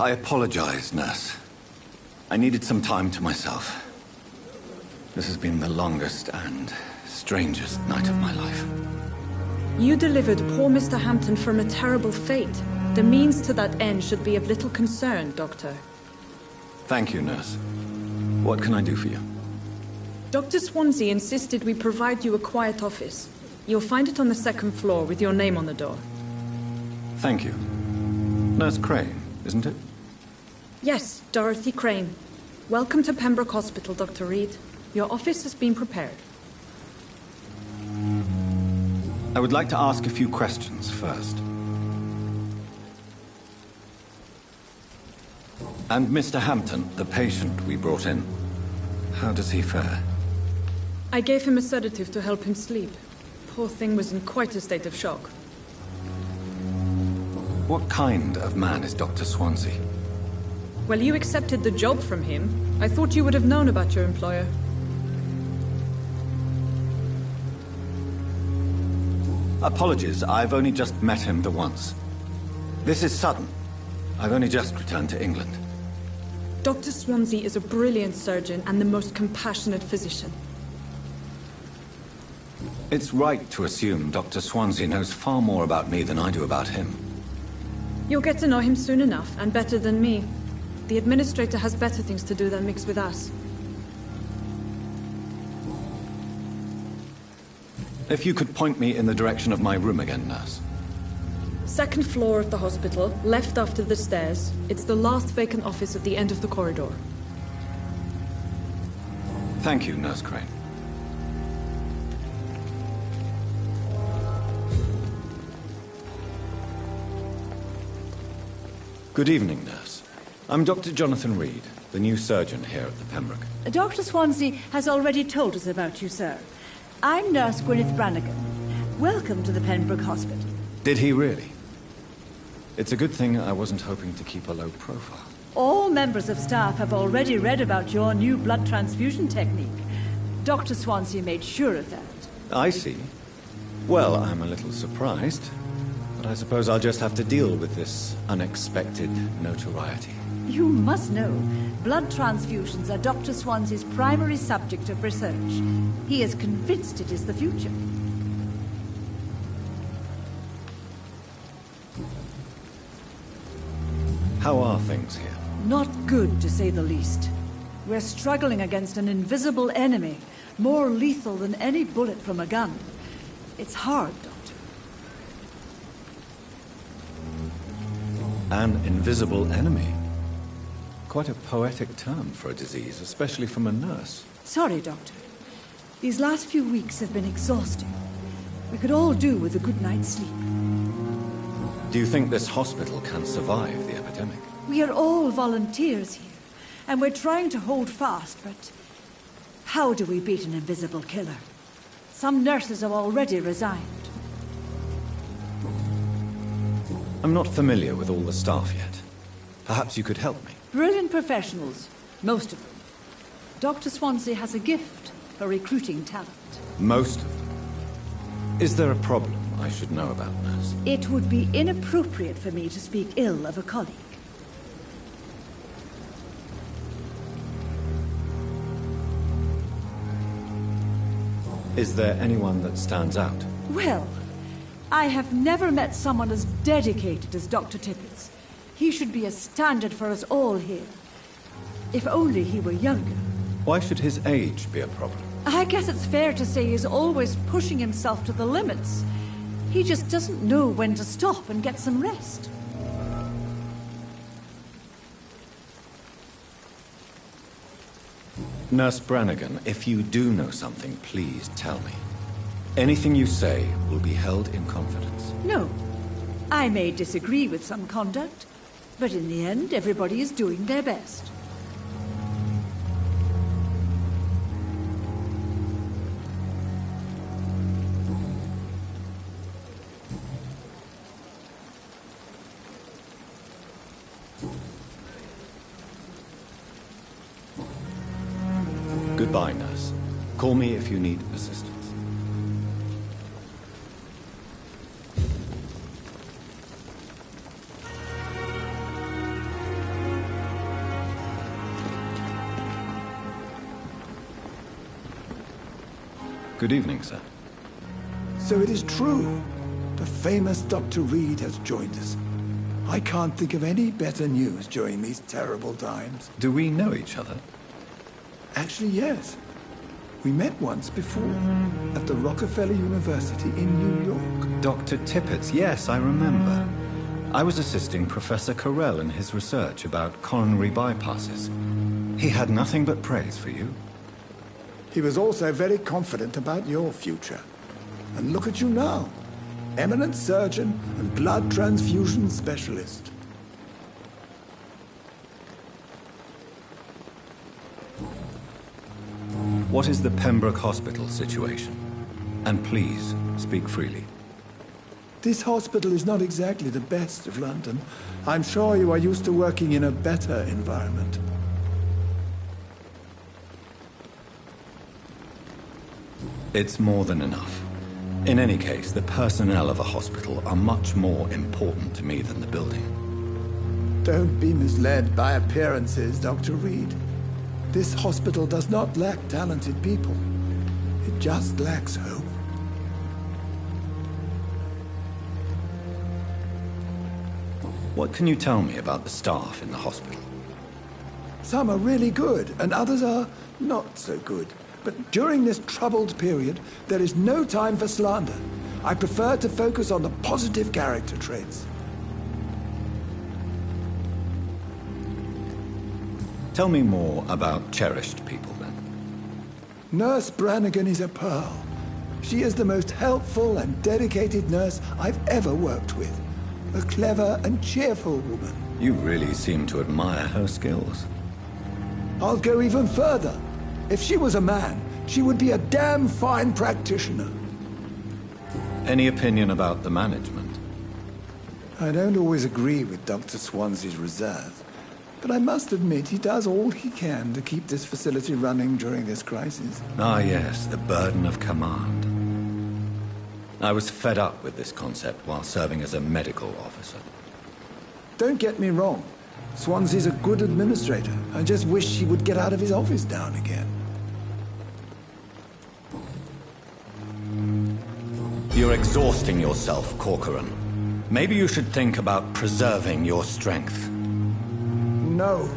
I apologize, nurse. I needed some time to myself. This has been the longest and strangest night of my life. You delivered poor Mr. Hampton from a terrible fate. The means to that end should be of little concern, Doctor. Thank you, nurse. What can I do for you? Dr. Swansea insisted we provide you a quiet office. You'll find it on the second floor with your name on the door. Thank you. Nurse Crane, isn't it? Yes, Dorothy Crane. Welcome to Pembroke Hospital, Dr. Reed. Your office has been prepared. I would like to ask a few questions first. And Mr. Hampton, the patient we brought in, how does he fare? I gave him a sedative to help him sleep. Poor thing was in quite a state of shock. What kind of man is Dr. Swansea? Well, you accepted the job from him. I thought you would have known about your employer. Apologies, I've only just met him the once. This is sudden. I've only just returned to England. Dr. Swansea is a brilliant surgeon and the most compassionate physician. It's right to assume Dr. Swansea knows far more about me than I do about him. You'll get to know him soon enough, and better than me. The administrator has better things to do than mix with us. If you could point me in the direction of my room again, nurse. Second floor of the hospital, left after the stairs. It's the last vacant office at the end of the corridor. Thank you, Nurse Crane. Good evening, nurse. I'm Dr. Jonathan Reed, the new surgeon here at the Pembroke. Dr. Swansea has already told us about you, sir. I'm Nurse Gwyneth Brannigan. Welcome to the Pembroke Hospital. Did he really? It's a good thing I wasn't hoping to keep a low profile. All members of staff have already read about your new blood transfusion technique. Dr. Swansea made sure of that. I see. Well, I'm a little surprised, but I suppose I'll just have to deal with this unexpected notoriety. You must know, blood transfusions are Dr. Swansea's primary subject of research. He is convinced it is the future. How are things here? Not good, to say the least. We're struggling against an invisible enemy, more lethal than any bullet from a gun. It's hard, Doctor. An invisible enemy? Quite a poetic term for a disease, especially from a nurse. Sorry, Doctor. These last few weeks have been exhausting. We could all do with a good night's sleep. Do you think this hospital can survive the epidemic? We are all volunteers here, and we're trying to hold fast, but how do we beat an invisible killer? Some nurses have already resigned. I'm not familiar with all the staff yet. Perhaps you could help me. Brilliant professionals, most of them. Dr. Swansea has a gift for recruiting talent. Most of them? Is there a problem I should know about, nurse? It would be inappropriate for me to speak ill of a colleague. Is there anyone that stands out? Well, I have never met someone as dedicated as Dr. Tippett's. He should be a standard for us all here. If only he were younger. Why should his age be a problem? I guess it's fair to say he's always pushing himself to the limits. He just doesn't know when to stop and get some rest. Nurse Brannigan, if you do know something, please tell me. Anything you say will be held in confidence. No. I may disagree with some conduct, but in the end, everybody is doing their best. Goodbye, nurse. Call me if you need assistance. Good evening, sir. So it is true. The famous Dr. Reed has joined us. I can't think of any better news during these terrible times. Do we know each other? Actually, yes. We met once before, at the Rockefeller University in New York. Dr. Tippett's, yes, I remember. I was assisting Professor Carell in his research about coronary bypasses. He had nothing but praise for you. He was also very confident about your future. And look at you now. eminent surgeon and blood transfusion specialist. What is the Pembroke Hospital situation? And please, speak freely. This hospital is not exactly the best of London. I'm sure you are used to working in a better environment. It's more than enough. In any case, the personnel of a hospital are much more important to me than the building. Don't be misled by appearances, Dr. Reed. This hospital does not lack talented people. It just lacks hope. What can you tell me about the staff in the hospital? Some are really good, and others are not so good. But during this troubled period, there is no time for slander. I prefer to focus on the positive character traits. Tell me more about cherished people, then. Nurse Brannigan is a pearl. She is the most helpful and dedicated nurse I've ever worked with. A clever and cheerful woman. You really seem to admire her skills. I'll go even further. If she was a man, she would be a damn fine practitioner. Any opinion about the management? I don't always agree with Dr. Swansea's reserve, but I must admit he does all he can to keep this facility running during this crisis. Ah, yes, the burden of command. I was fed up with this concept while serving as a medical officer. Don't get me wrong. Swansea's a good administrator. I just wish he would get out of his office now and again. You're exhausting yourself, Corcoran. Maybe you should think about preserving your strength. No.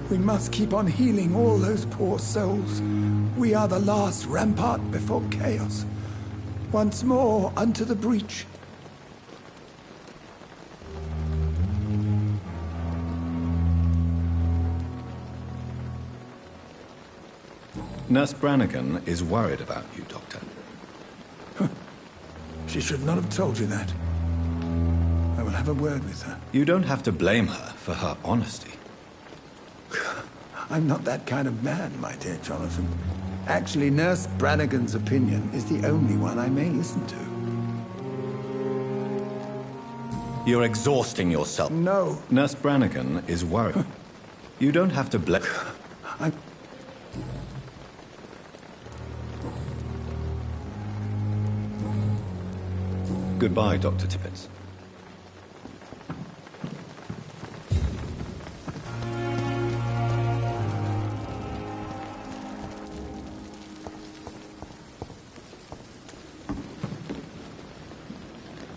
We must keep on healing all those poor souls. We are the last rampart before chaos. Once more unto the breach. Nurse Brannigan is worried about you, Doctor. She should not have told you that. I will have a word with her. You don't have to blame her for her honesty. I'm not that kind of man, my dear Jonathan. Actually, Nurse Brannigan's opinion is the only one I may listen to. You're exhausting yourself. No. Nurse Brannigan is worried. You don't have to blame... Goodbye, Dr. Tippett.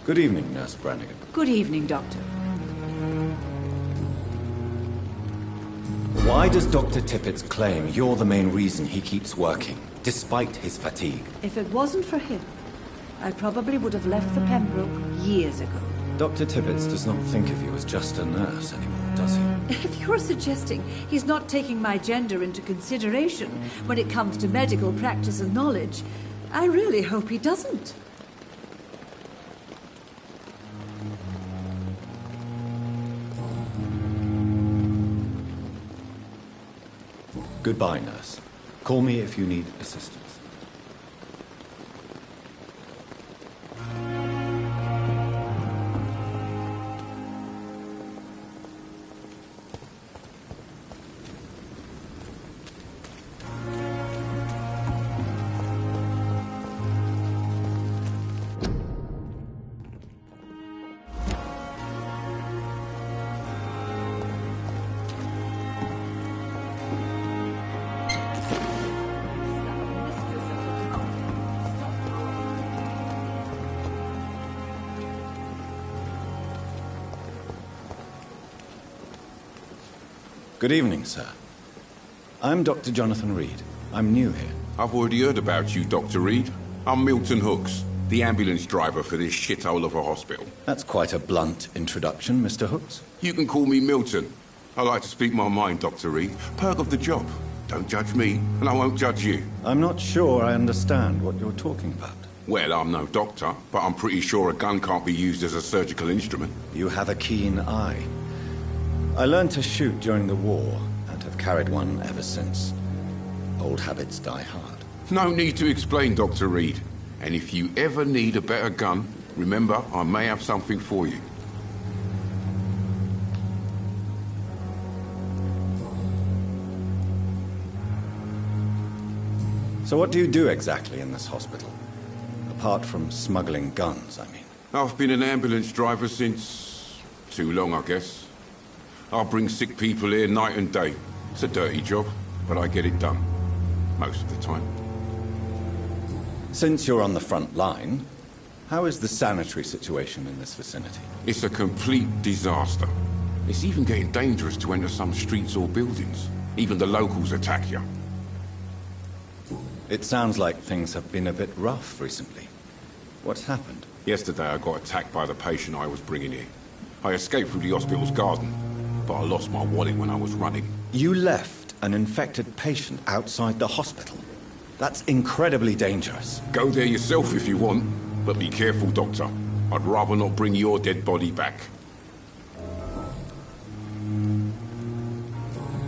Good evening, Nurse Brannigan. Good evening, Doctor. Why does Dr. Tippett claim you're the main reason he keeps working, despite his fatigue? If it wasn't for him, I probably would have left the Pembroke years ago. Dr. Tippett does not think of you as just a nurse anymore, does he? If you're suggesting he's not taking my gender into consideration when it comes to medical practice and knowledge, I really hope he doesn't. Goodbye, nurse. Call me if you need assistance. Good evening, sir. I'm Dr. Jonathan Reed. I'm new here. I've already heard about you, Dr. Reed. I'm Milton Hooks, the ambulance driver for this shithole of a hospital. That's quite a blunt introduction, Mr. Hooks. You can call me Milton. I like to speak my mind, Dr. Reed. Perk of the job. Don't judge me, and I won't judge you. I'm not sure I understand what you're talking about. Well, I'm no doctor, but I'm pretty sure a gun can't be used as a surgical instrument. You have a keen eye. I learned to shoot during the war, and have carried one ever since. Old habits die hard. No need to explain, Dr. Reed. And if you ever need a better gun, remember, I may have something for you. So what do you do exactly in this hospital? Apart from smuggling guns, I mean. I've been an ambulance driver since... too long, I guess. I bring sick people here night and day. It's a dirty job, but I get it done. Most of the time. Since you're on the front line, how is the sanitary situation in this vicinity? It's a complete disaster. It's even getting dangerous to enter some streets or buildings. Even the locals attack you. It sounds like things have been a bit rough recently. What's happened? Yesterday I got attacked by the patient I was bringing here. I escaped through the hospital's garden, but I lost my wallet when I was running. You left an infected patient outside the hospital? That's incredibly dangerous. Go there yourself if you want, but be careful, Doctor. I'd rather not bring your dead body back.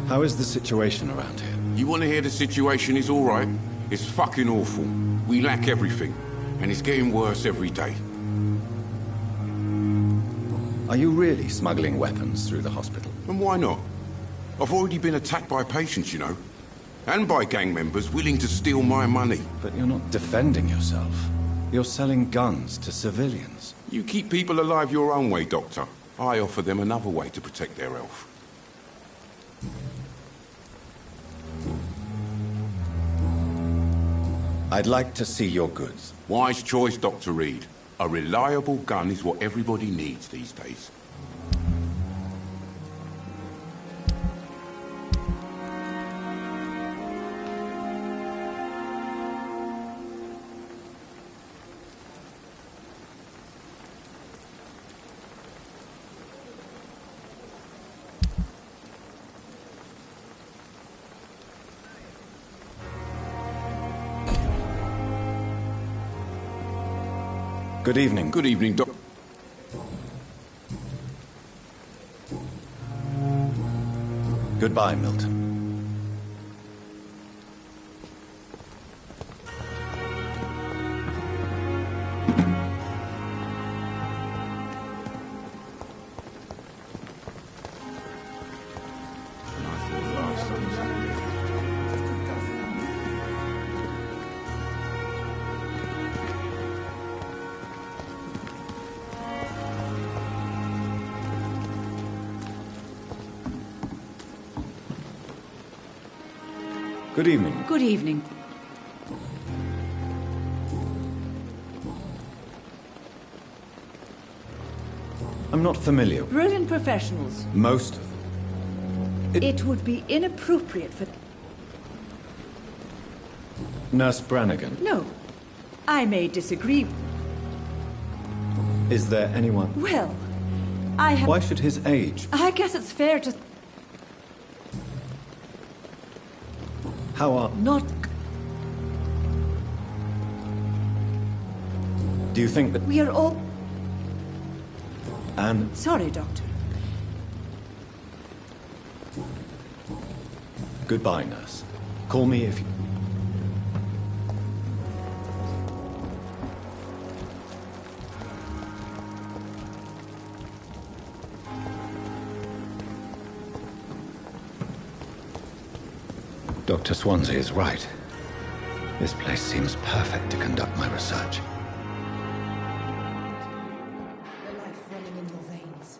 How is the situation around here? You want to hear the situation is all right? It's fucking awful. We lack everything, and it's getting worse every day. Are you really smuggling weapons through the hospital? And why not? I've already been attacked by patients, you know. And by gang members willing to steal my money. But you're not defending yourself. You're selling guns to civilians. You keep people alive your own way, Doctor. I offer them another way to protect their health. I'd like to see your goods. Wise choice, Dr. Reed. A reliable gun is what everybody needs these days. Good evening. Good evening, Doc. Goodbye, Milton. Good evening. Good evening. I'm not familiar. Brilliant professionals. Most of them. It would be inappropriate for... Nurse Brannigan. No. I may disagree. Is there anyone... Well, I have... Why should his age... I guess it's fair to... How are... Not... Do you think that... We are all... Anne... Sorry, Doctor. Goodbye, nurse. Call me if you... Dr. Swansea is right. This place seems perfect to conduct my research. The life running in your veins.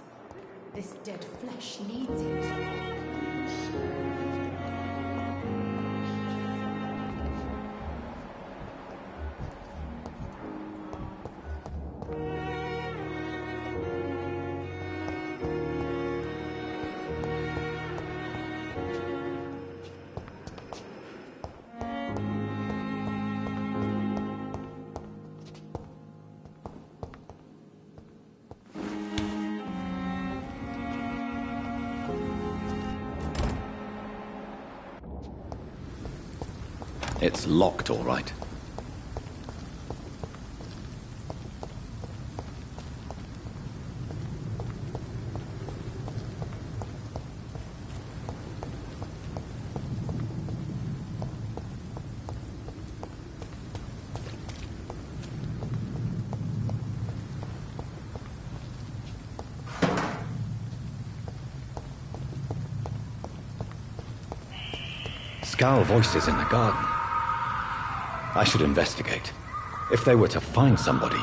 This dead flesh needs it. It's locked, all right. Skull voices in the garden. I should investigate. If they were to find somebody...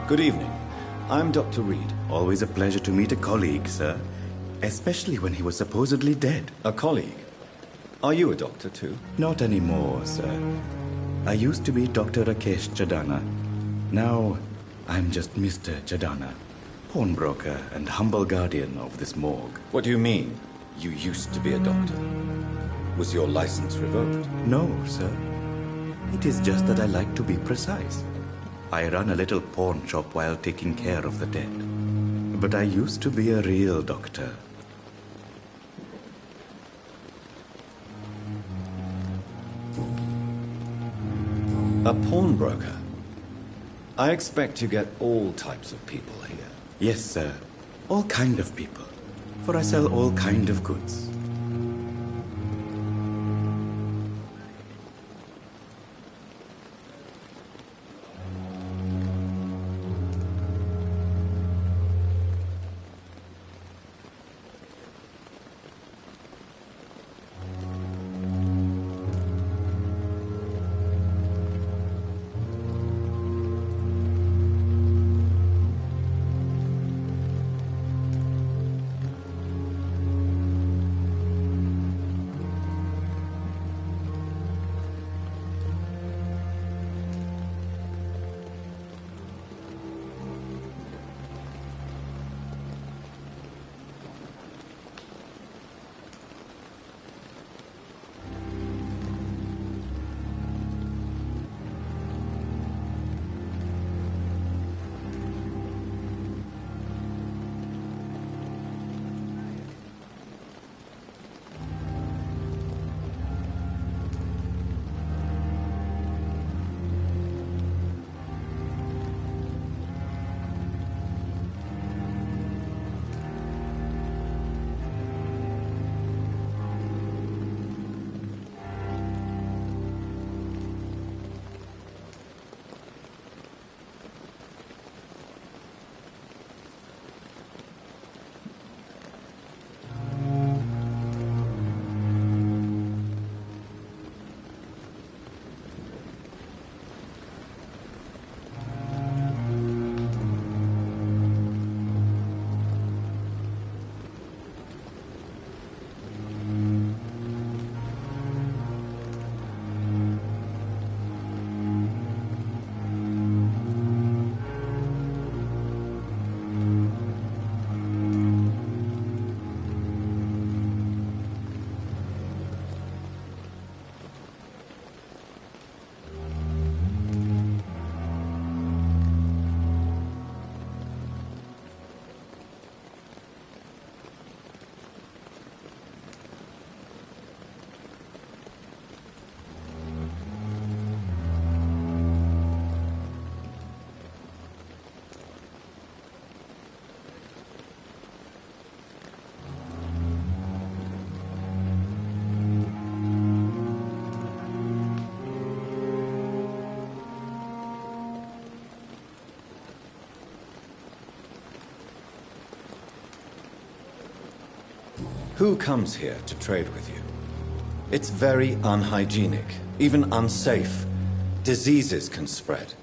Good evening. I'm Dr. Reed. Always a pleasure to meet a colleague, sir. Especially when he was supposedly dead. A colleague? Are you a doctor too? Not anymore, sir. I used to be Dr. Rakesh Chadana. Now, I'm just Mr. Chadana, pawnbroker and humble guardian of this morgue. What do you mean, you used to be a doctor? Was your license revoked? No, sir. It is just that I like to be precise. I run a little pawn shop while taking care of the dead. But I used to be a real doctor. A pawnbroker? I expect you get all types of people here. Yes, sir. All kind of people. For I sell all kind of goods. Who comes here to trade with you? It's very unhygienic, even unsafe. Diseases can spread.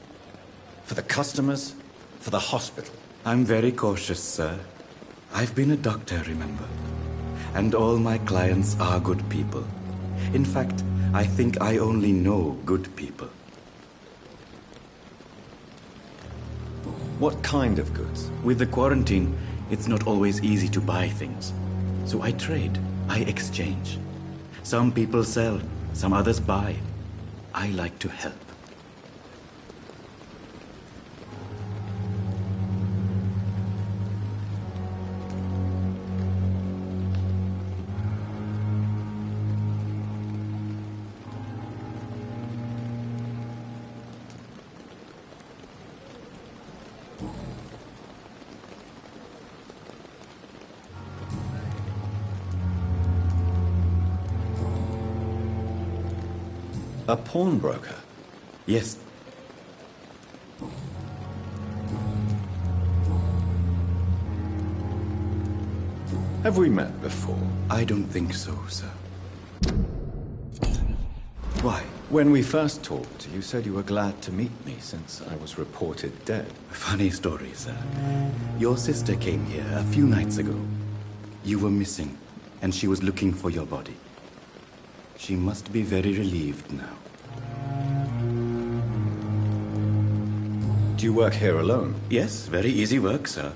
For the customers, for the hospital. I'm very cautious, sir. I've been a doctor, remember? And all my clients are good people. In fact, I think I only know good people. What kind of goods? With the quarantine, it's not always easy to buy things. So I trade, I exchange. Some people sell, some others buy. I like to help. A pawnbroker? Yes. Have we met before? I don't think so, sir. Why? When we first talked, you said you were glad to meet me since I was reported dead. Funny story, sir. Your sister came here a few nights ago. You were missing, and she was looking for your body. She must be very relieved now. Do you work here alone? Yes, very easy work, sir.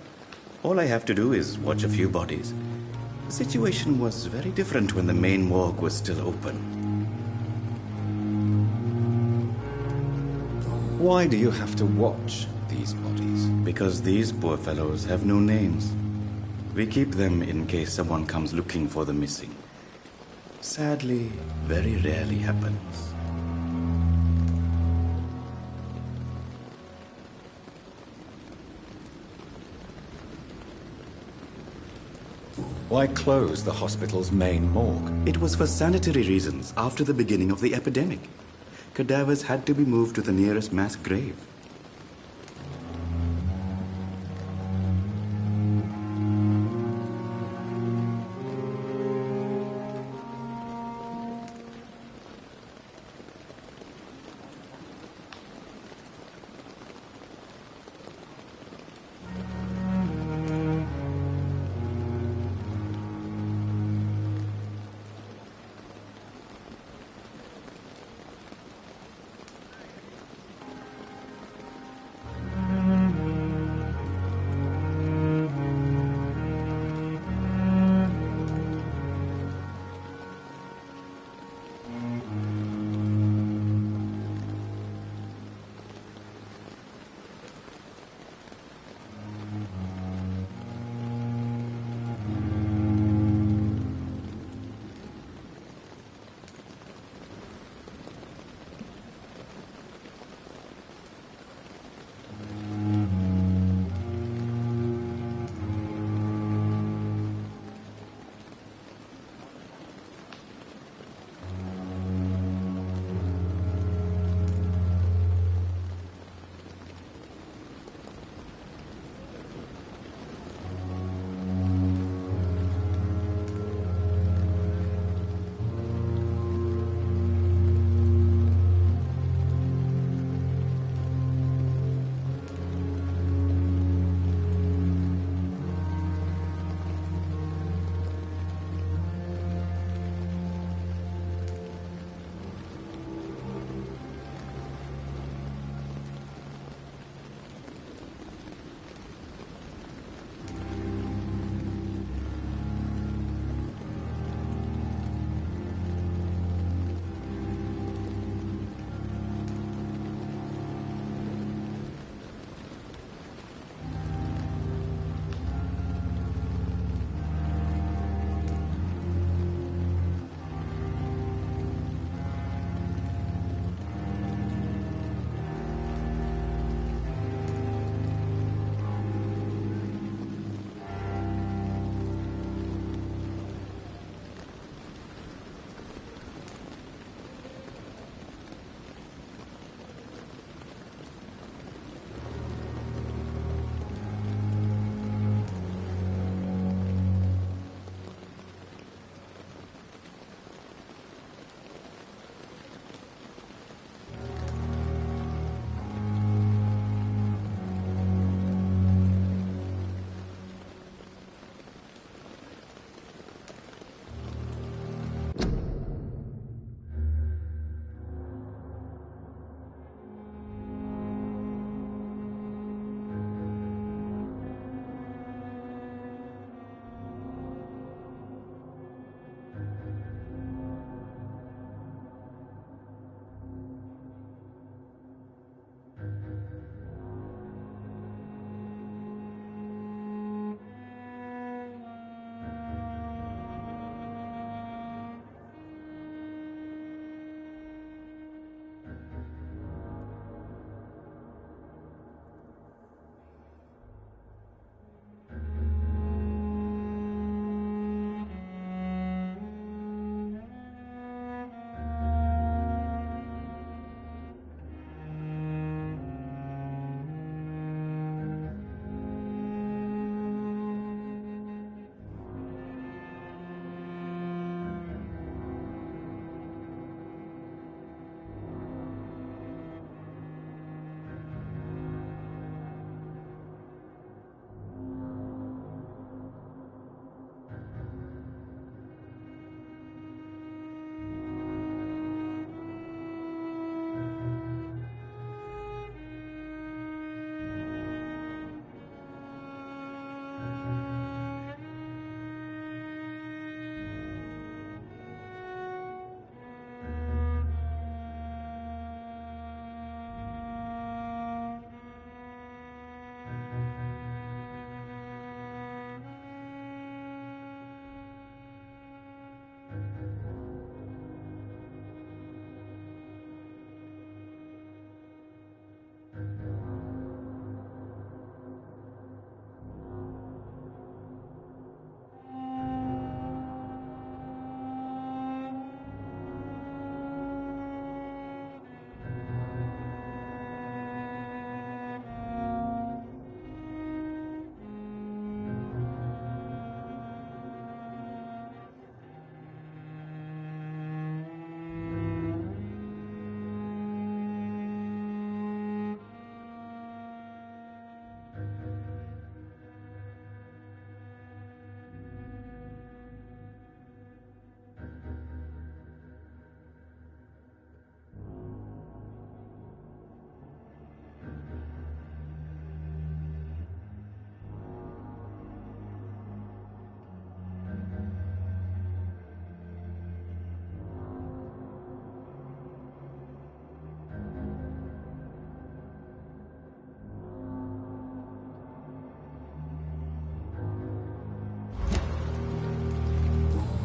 All I have to do is watch a few bodies. The situation was very different when the main morgue was still open. Why do you have to watch these bodies? Because these poor fellows have no names. We keep them in case someone comes looking for the missing. Sadly, very rarely happens. Why close the hospital's main morgue? It was for sanitary reasons after the beginning of the epidemic. Cadavers had to be moved to the nearest mass grave.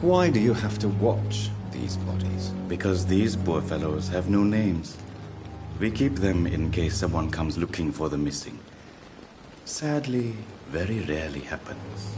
Why do you have to watch these bodies? Because these poor fellows have no names. We keep them in case someone comes looking for the missing. Sadly, very rarely happens.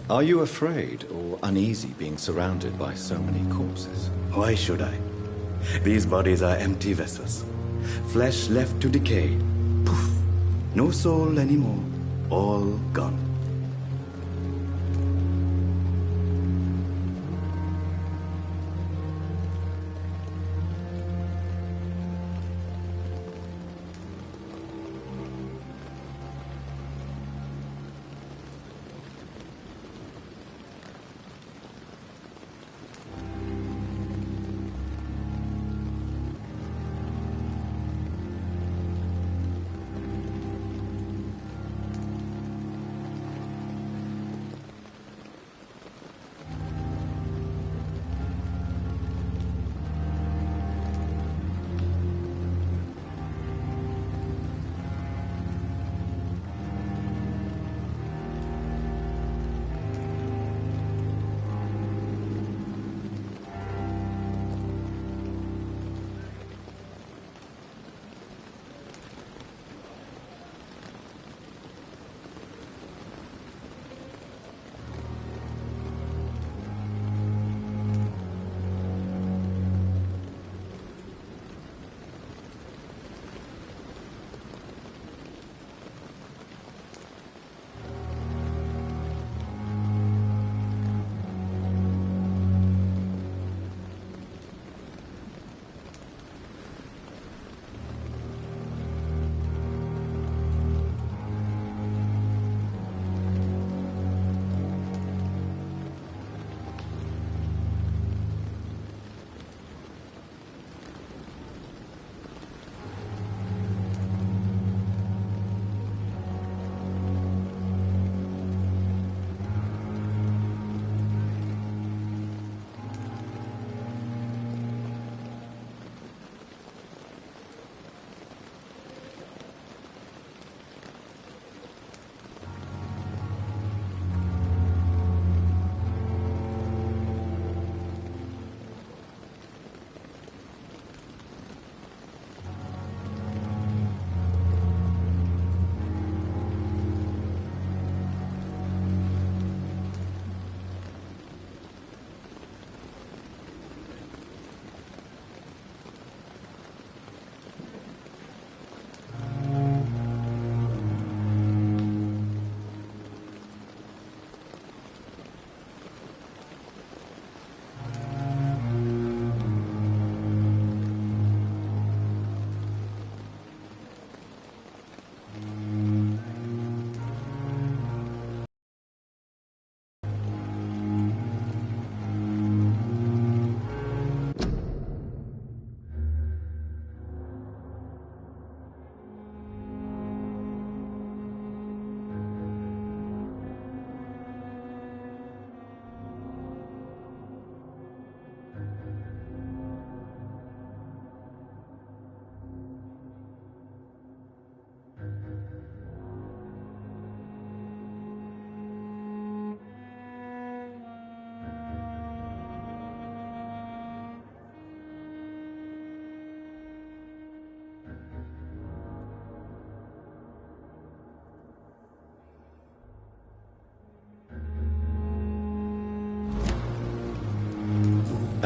Are you afraid or uneasy being surrounded by so many corpses? Why should I? These bodies are empty vessels. Flesh left to decay. Poof. No soul anymore. All gone.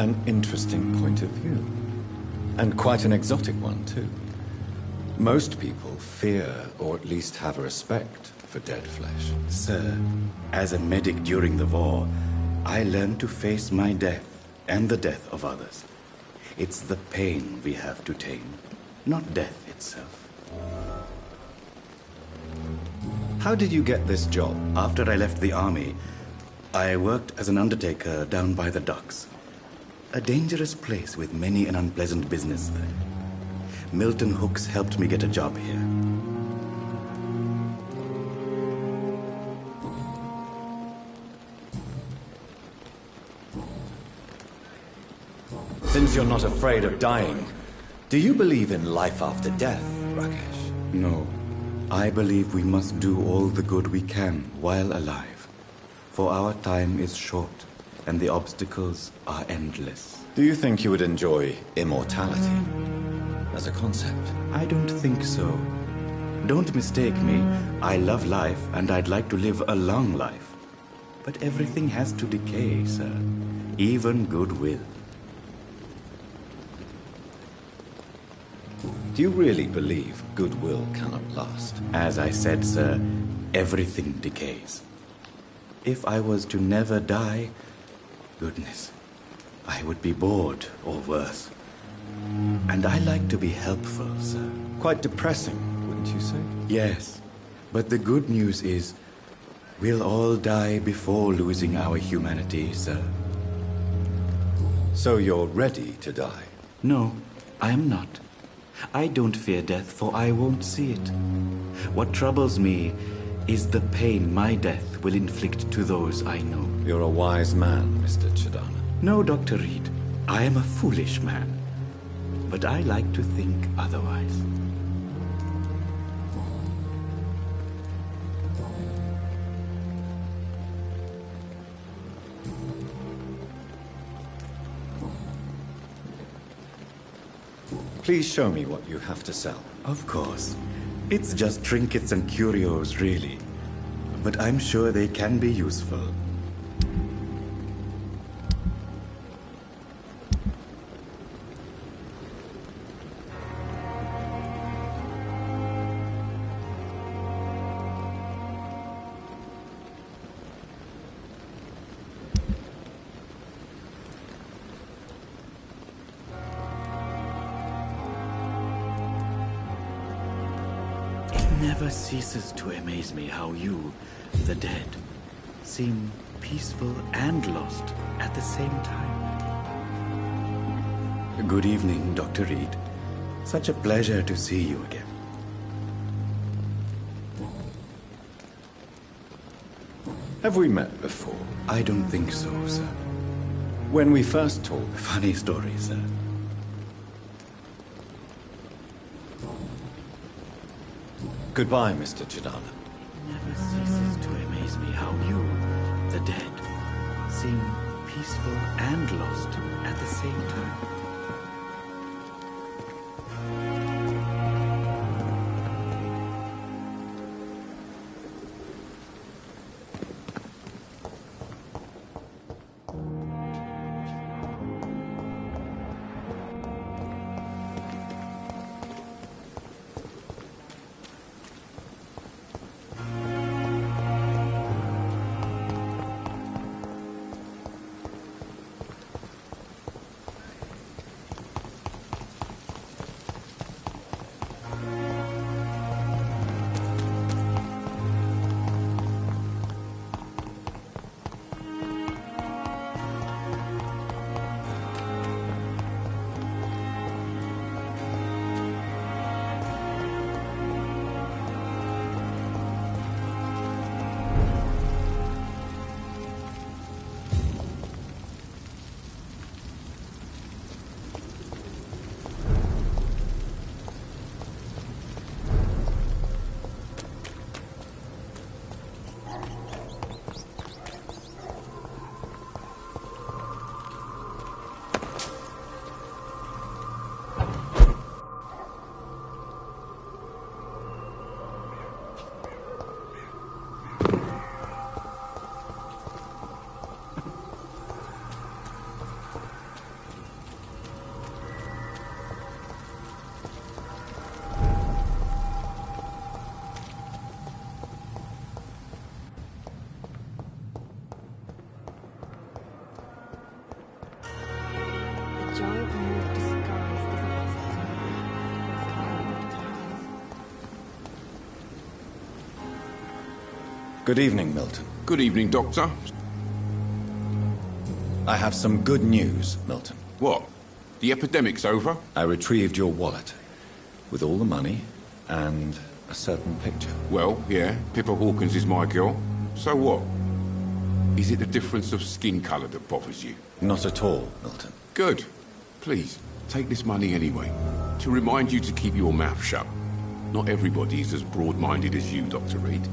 An interesting point of view. And quite an exotic one, too. Most people fear, or at least have a respect, for dead flesh. Sir, as a medic during the war, I learned to face my death and the death of others. It's the pain we have to tame, not death itself. How did you get this job? After I left the army, I worked as an undertaker down by the docks. A dangerous place with many an unpleasant business there. Milton Hooks helped me get a job here. Since you're not afraid of dying, do you believe in life after death, Rakesh? No. I believe we must do all the good we can while alive. For our time is short, and the obstacles are endless. Do you think you would enjoy immortality as a concept? I don't think so. Don't mistake me. I love life, and I'd like to live a long life. But everything has to decay, sir. Even goodwill. Do you really believe goodwill cannot last? As I said, sir, everything decays. If I was to never die, goodness, I would be bored or worse. And I like to be helpful, sir. Quite depressing, wouldn't you say? Yes, but the good news is we'll all die before losing our humanity, sir. So you're ready to die? No, I am not. I don't fear death, for I won't see it. What troubles me is the pain my death will inflict to those I know. You're a wise man, Mr. Chidana. No, Dr. Reed. I am a foolish man. But I like to think otherwise. Please show me what you have to sell. Of course. It's just trinkets and curios, really. But I'm sure they can be useful. Never ceases to amaze me how you, the dead, seem peaceful and lost at the same time. Good evening, Dr. Reed. Such a pleasure to see you again. Have we met before? I don't think so, sir. When we first talked? Funny story, sir. Goodbye, Mr. Chidana. Never ceases to amaze me how you, the dead, seem peaceful and lost at the same time. Good evening, Milton. Good evening, Doctor. I have some good news, Milton. What? The epidemic's over? I retrieved your wallet, with all the money, and a certain picture. Well, yeah, Pippa Hawkins is my girl. So what? Is it the difference of skin colour that bothers you? Not at all, Milton. Good. Please, take this money anyway. To remind you to keep your mouth shut. Not everybody is as broad-minded as you, Dr. Reed.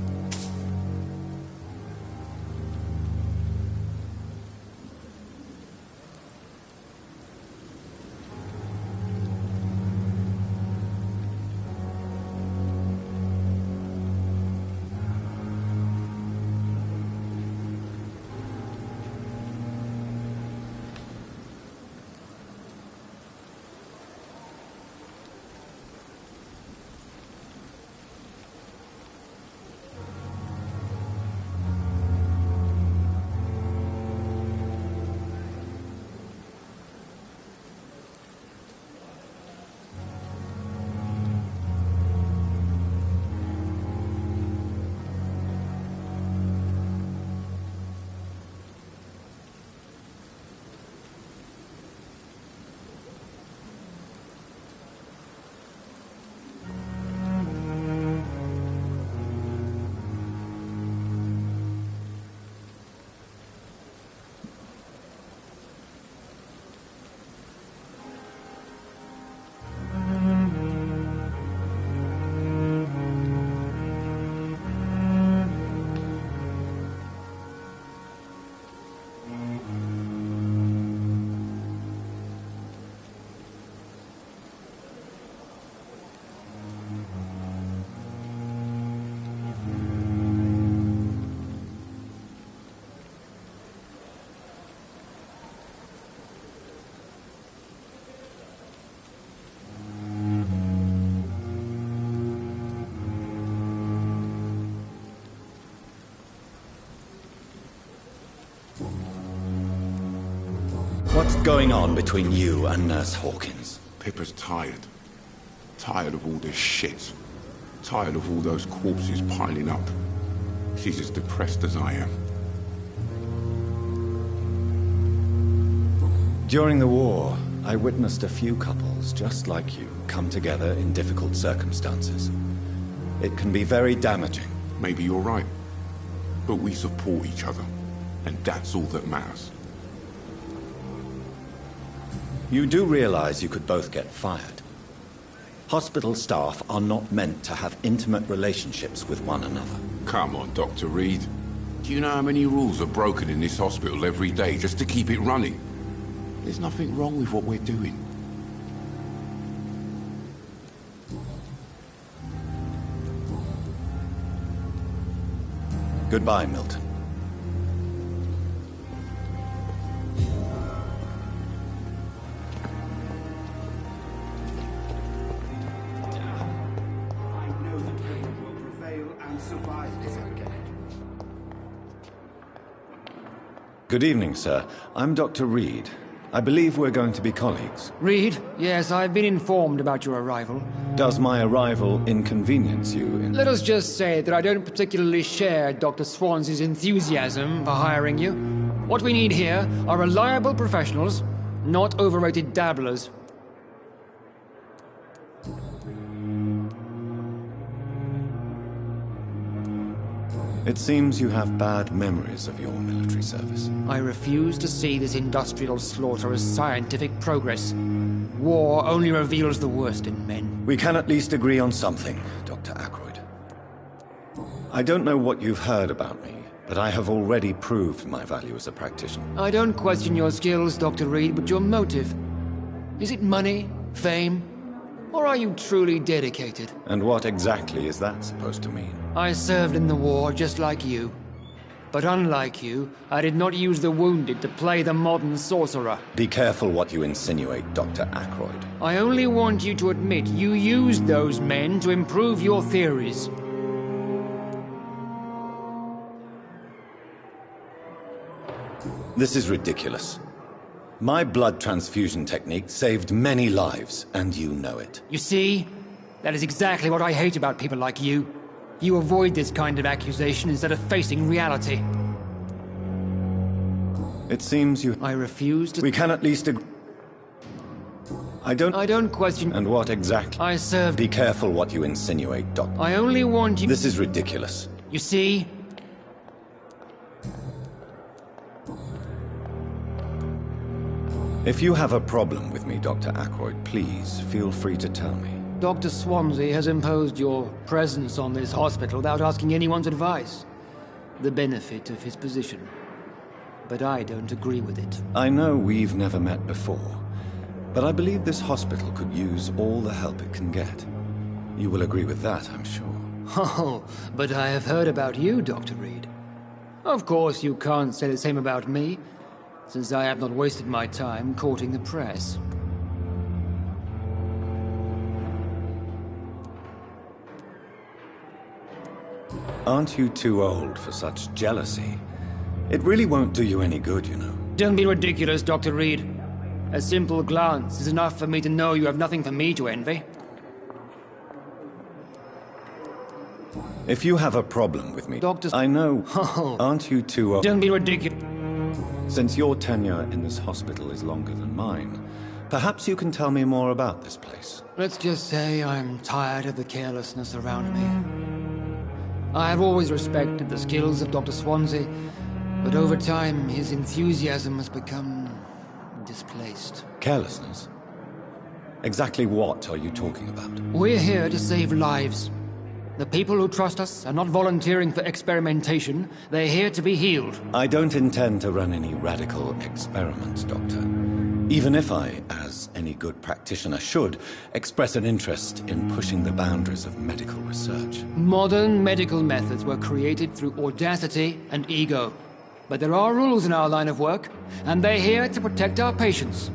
What's going on between you and Nurse Hawkins? Pippa's tired. Tired of all this shit. Tired of all those corpses piling up. She's as depressed as I am. During the war, I witnessed a few couples just like you come together in difficult circumstances. It can be very damaging. Maybe you're right. But we support each other. And that's all that matters. You do realize you could both get fired. Hospital staff are not meant to have intimate relationships with one another. Come on, Dr. Reed. Do you know how many rules are broken in this hospital every day just to keep it running? There's nothing wrong with what we're doing. Goodbye, Milton. Good evening, sir. I'm Dr. Reed. I believe we're going to be colleagues. Reed? Yes, I've been informed about your arrival. Does my arrival inconvenience you in... Let us just say that I don't particularly share Dr. Swans's enthusiasm for hiring you. What we need here are reliable professionals, not overrated dabblers. It seems you have bad memories of your military service. I refuse to see this industrial slaughter as scientific progress. War only reveals the worst in men. We can at least agree on something, Dr. Ackroyd. I don't know what you've heard about me, but I have already proved my value as a practitioner. I don't question your skills, Dr. Reed, but your motive. Is it money, fame, or are you truly dedicated? And what exactly is that supposed to mean? I served in the war just like you. But unlike you, I did not use the wounded to play the modern sorcerer. Be careful what you insinuate, Dr. Ackroyd. I only want you to admit you used those men to improve your theories. This is ridiculous. My blood transfusion technique saved many lives, and you know it. You see? That is exactly what I hate about people like you. You avoid this kind of accusation instead of facing reality. It seems you... I refuse to... We can at least agree... I don't question... And what exactly? I served... Be careful what you insinuate, Doctor. I only want you... This is ridiculous. You see? If you have a problem with me, Dr. Ackroyd, please feel free to tell me. Dr. Swansea has imposed your presence on this hospital without asking anyone's advice. The benefit of his position. But I don't agree with it. I know we've never met before, but I believe this hospital could use all the help it can get. You will agree with that, I'm sure. Oh, but I have heard about you, Dr. Reed. Of course you can't say the same about me, since I have not wasted my time courting the press. Aren't you too old for such jealousy? It really won't do you any good, you know. Don't be ridiculous, Dr. Reed. A simple glance is enough for me to know you have nothing for me to envy. If you have a problem with me, Doctor... I know. Oh. Aren't you too old? Don't be ridiculous. Since your tenure in this hospital is longer than mine, perhaps you can tell me more about this place. Let's just say I'm tired of the carelessness around me. I have always respected the skills of Dr. Swansea, but over time his enthusiasm has become displaced. Carelessness? Exactly what are you talking about? We're here to save lives. The people who trust us are not volunteering for experimentation. They're here to be healed. I don't intend to run any radical experiments, Doctor. Even if I, as any good practitioner should, express an interest in pushing the boundaries of medical research. Modern medical methods were created through audacity and ego. But there are rules in our line of work, and they're here to protect our patients.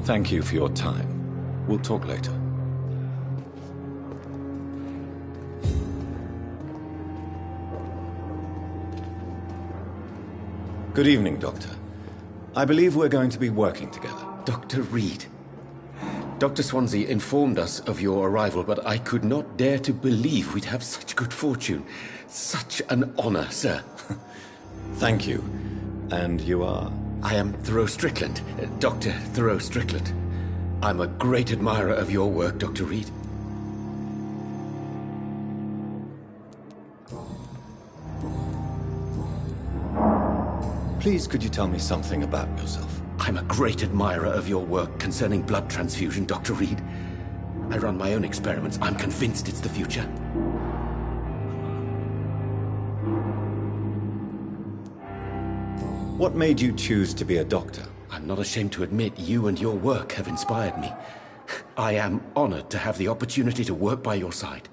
Thank you for your time. We'll talk later. Good evening, Doctor. I believe we're going to be working together. Dr. Reed. Dr. Swansea informed us of your arrival, but I could not dare to believe we'd have such good fortune. Such an honor, sir. Thank you. And you are? I am Thoreau Strickland, Dr. Thoreau Strickland. I'm a great admirer of your work, Dr. Reed. Please, could you tell me something about yourself? I'm a great admirer of your work concerning blood transfusion, Dr. Reed. I run my own experiments. I'm convinced it's the future. What made you choose to be a doctor? I'm not ashamed to admit you and your work have inspired me. I am honored to have the opportunity to work by your side.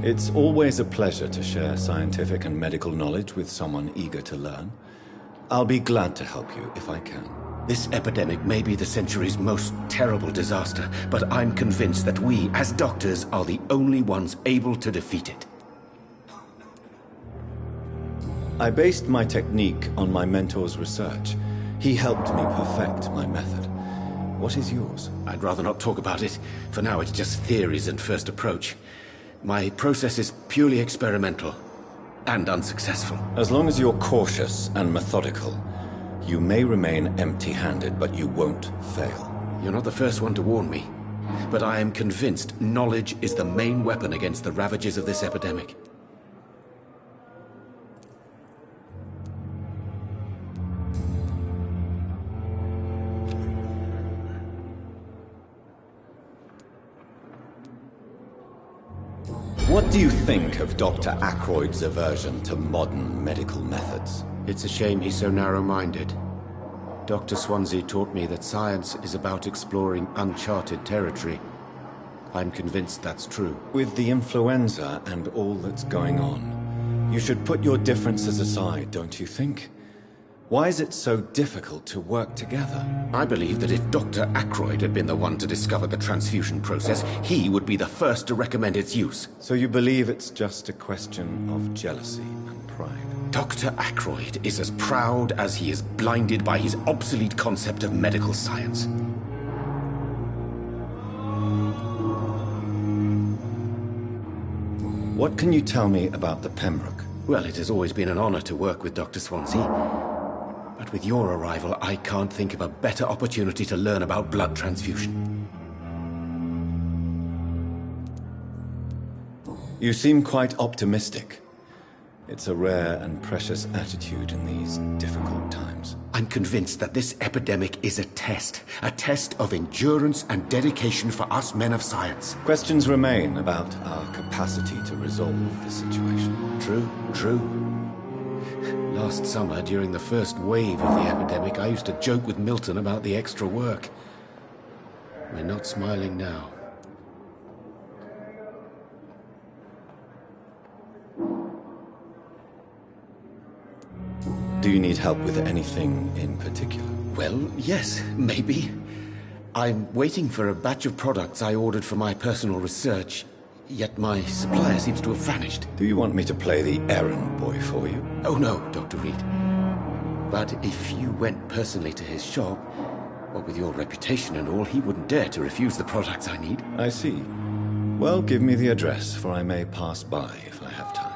It's always a pleasure to share scientific and medical knowledge with someone eager to learn. I'll be glad to help you if I can. This epidemic may be the century's most terrible disaster, but I'm convinced that we, as doctors, are the only ones able to defeat it. I based my technique on my mentor's research. He helped me perfect my method. What is yours? I'd rather not talk about it. For now, it's just theories and first approach. My process is purely experimental and unsuccessful. As long as you're cautious and methodical, you may remain empty-handed, but you won't fail. You're not the first one to warn me, but I am convinced knowledge is the main weapon against the ravages of this epidemic. What do you think of Dr. Ackroyd's aversion to modern medical methods? It's a shame he's so narrow-minded. Dr. Swansea taught me that science is about exploring uncharted territory. I'm convinced that's true. With the influenza and all that's going on, you should put your differences aside, don't you think? Why is it so difficult to work together? I believe that if Dr. Ackroyd had been the one to discover the transfusion process, he would be the first to recommend its use. So you believe it's just a question of jealousy and pride? Dr. Ackroyd is as proud as he is blinded by his obsolete concept of medical science. What can you tell me about the Pembroke? Well, it has always been an honor to work with Dr. Swansea. But with your arrival, I can't think of a better opportunity to learn about blood transfusion. You seem quite optimistic. It's a rare and precious attitude in these difficult times. I'm convinced that this epidemic is a test of endurance and dedication for us men of science. Questions remain about our capacity to resolve the situation. True. Last summer, during the first wave of the epidemic, I used to joke with Milton about the extra work. We're not smiling now. Do you need help with anything in particular? Well, yes, maybe. I'm waiting for a batch of products I ordered for my personal research, yet my supplier seems to have vanished. Do you want me to play the errand boy for you? Oh no, Dr. Reed. But if you went personally to his shop, what with your reputation and all, he wouldn't dare to refuse the products I need. I see. Well, give me the address, for I may pass by if I have time.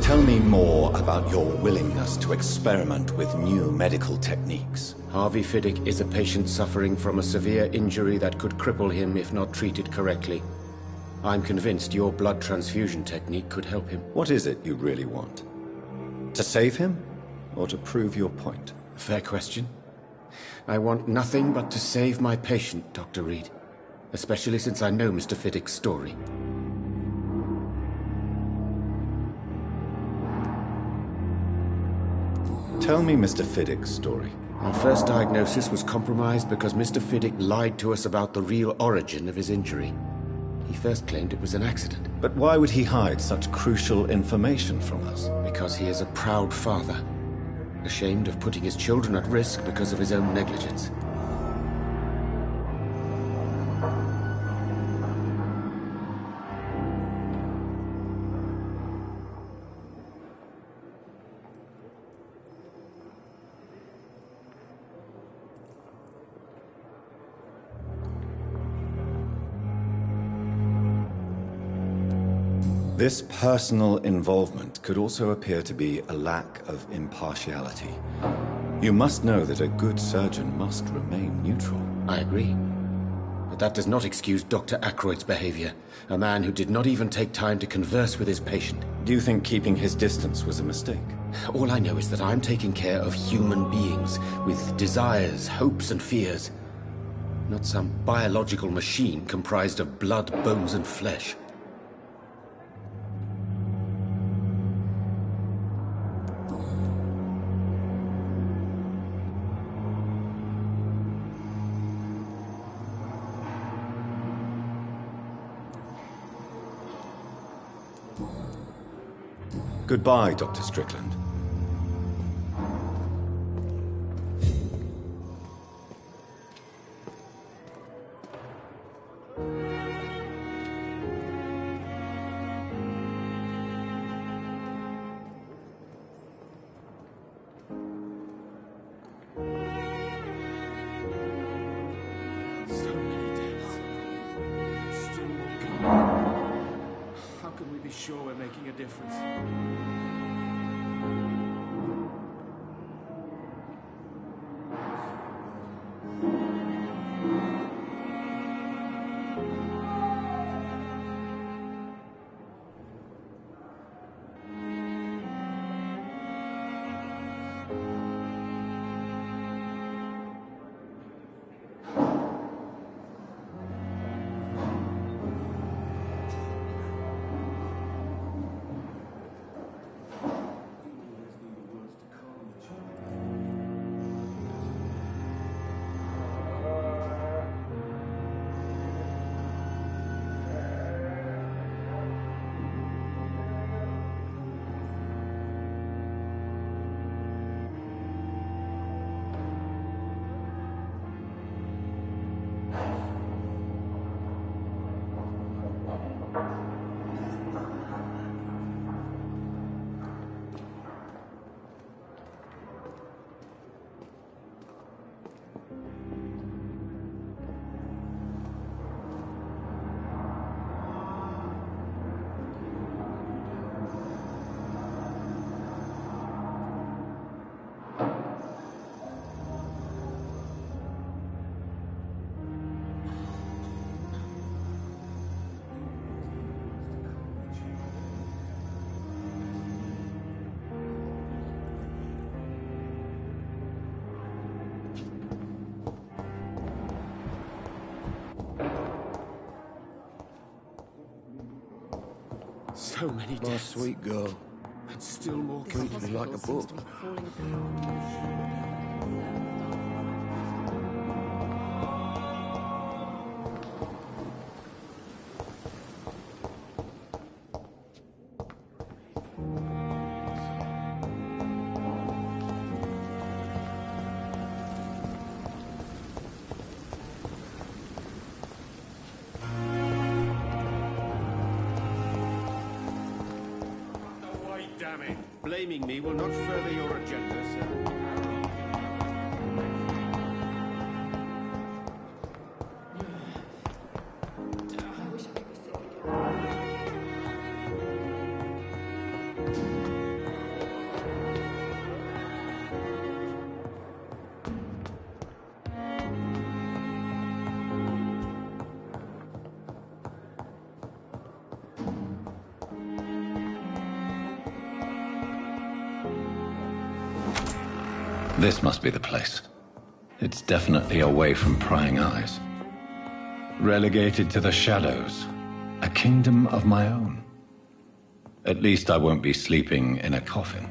Tell me more about your willingness to experiment with new medical techniques. Harvey Fiddick is a patient suffering from a severe injury that could cripple him if not treated correctly. I'm convinced your blood transfusion technique could help him. What is it you really want? To save him, or to prove your point? Fair question. I want nothing but to save my patient, Dr. Reed. Especially since I know Mr. Fiddick's story. Tell me Mr. Fiddick's story. Our first diagnosis was compromised because Mr. Fiddick lied to us about the real origin of his injury. He first claimed it was an accident. But why would he hide such crucial information from us? Because he is a proud father, ashamed of putting his children at risk because of his own negligence. This personal involvement could also appear to be a lack of impartiality. You must know that a good surgeon must remain neutral. I agree. But that does not excuse Dr. Ackroyd's behavior, a man who did not even take time to converse with his patient. Do you think keeping his distance was a mistake? All I know is that I'm taking care of human beings with desires, hopes, and fears. Not some biological machine comprised of blood, bones, and flesh. Goodbye, Dr. Strickland. Sure we're making a difference. So many My deaths. sweet girl. And still more Reads me like a book. Damn it! Blaming me will not further your agenda, sir. This must be the place. It's definitely away from prying eyes. Relegated to the shadows. A kingdom of my own. At least I won't be sleeping in a coffin.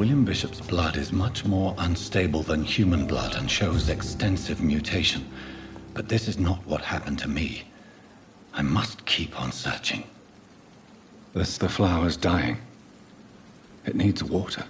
William Bishop's blood is much more unstable than human blood and shows extensive mutation. But this is not what happened to me. I must keep on searching. This the flower's dying. It needs water.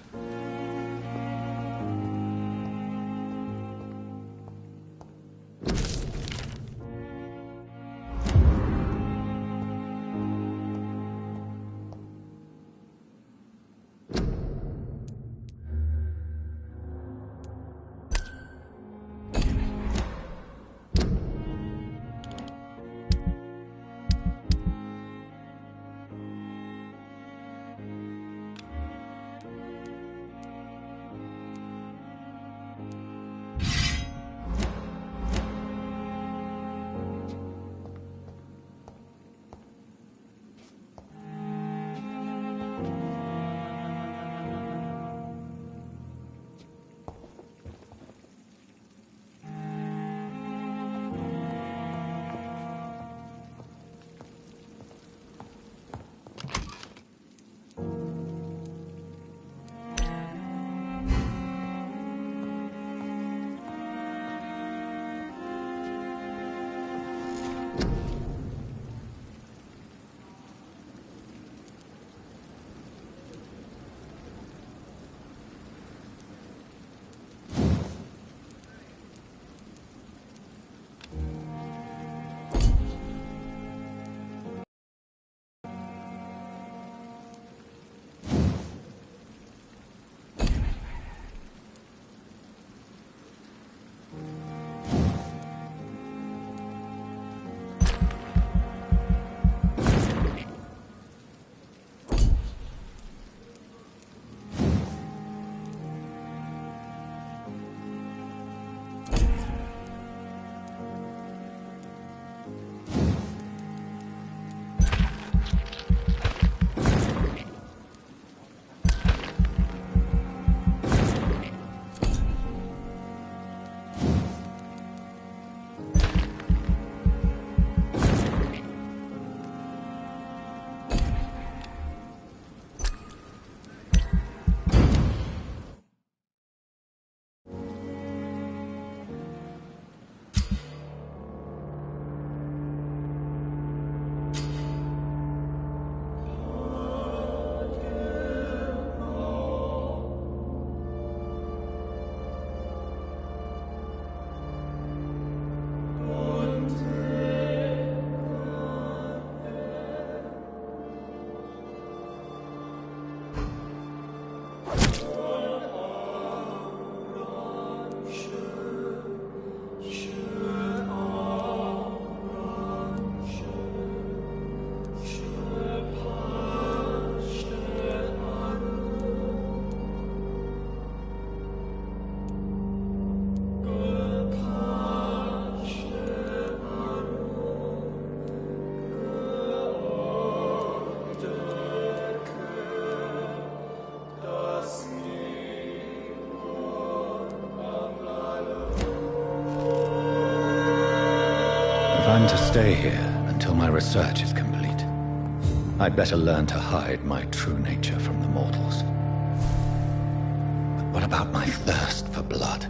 plan to stay here until my research is complete. I'd better learn to hide my true nature from the mortals. But what about my thirst for blood?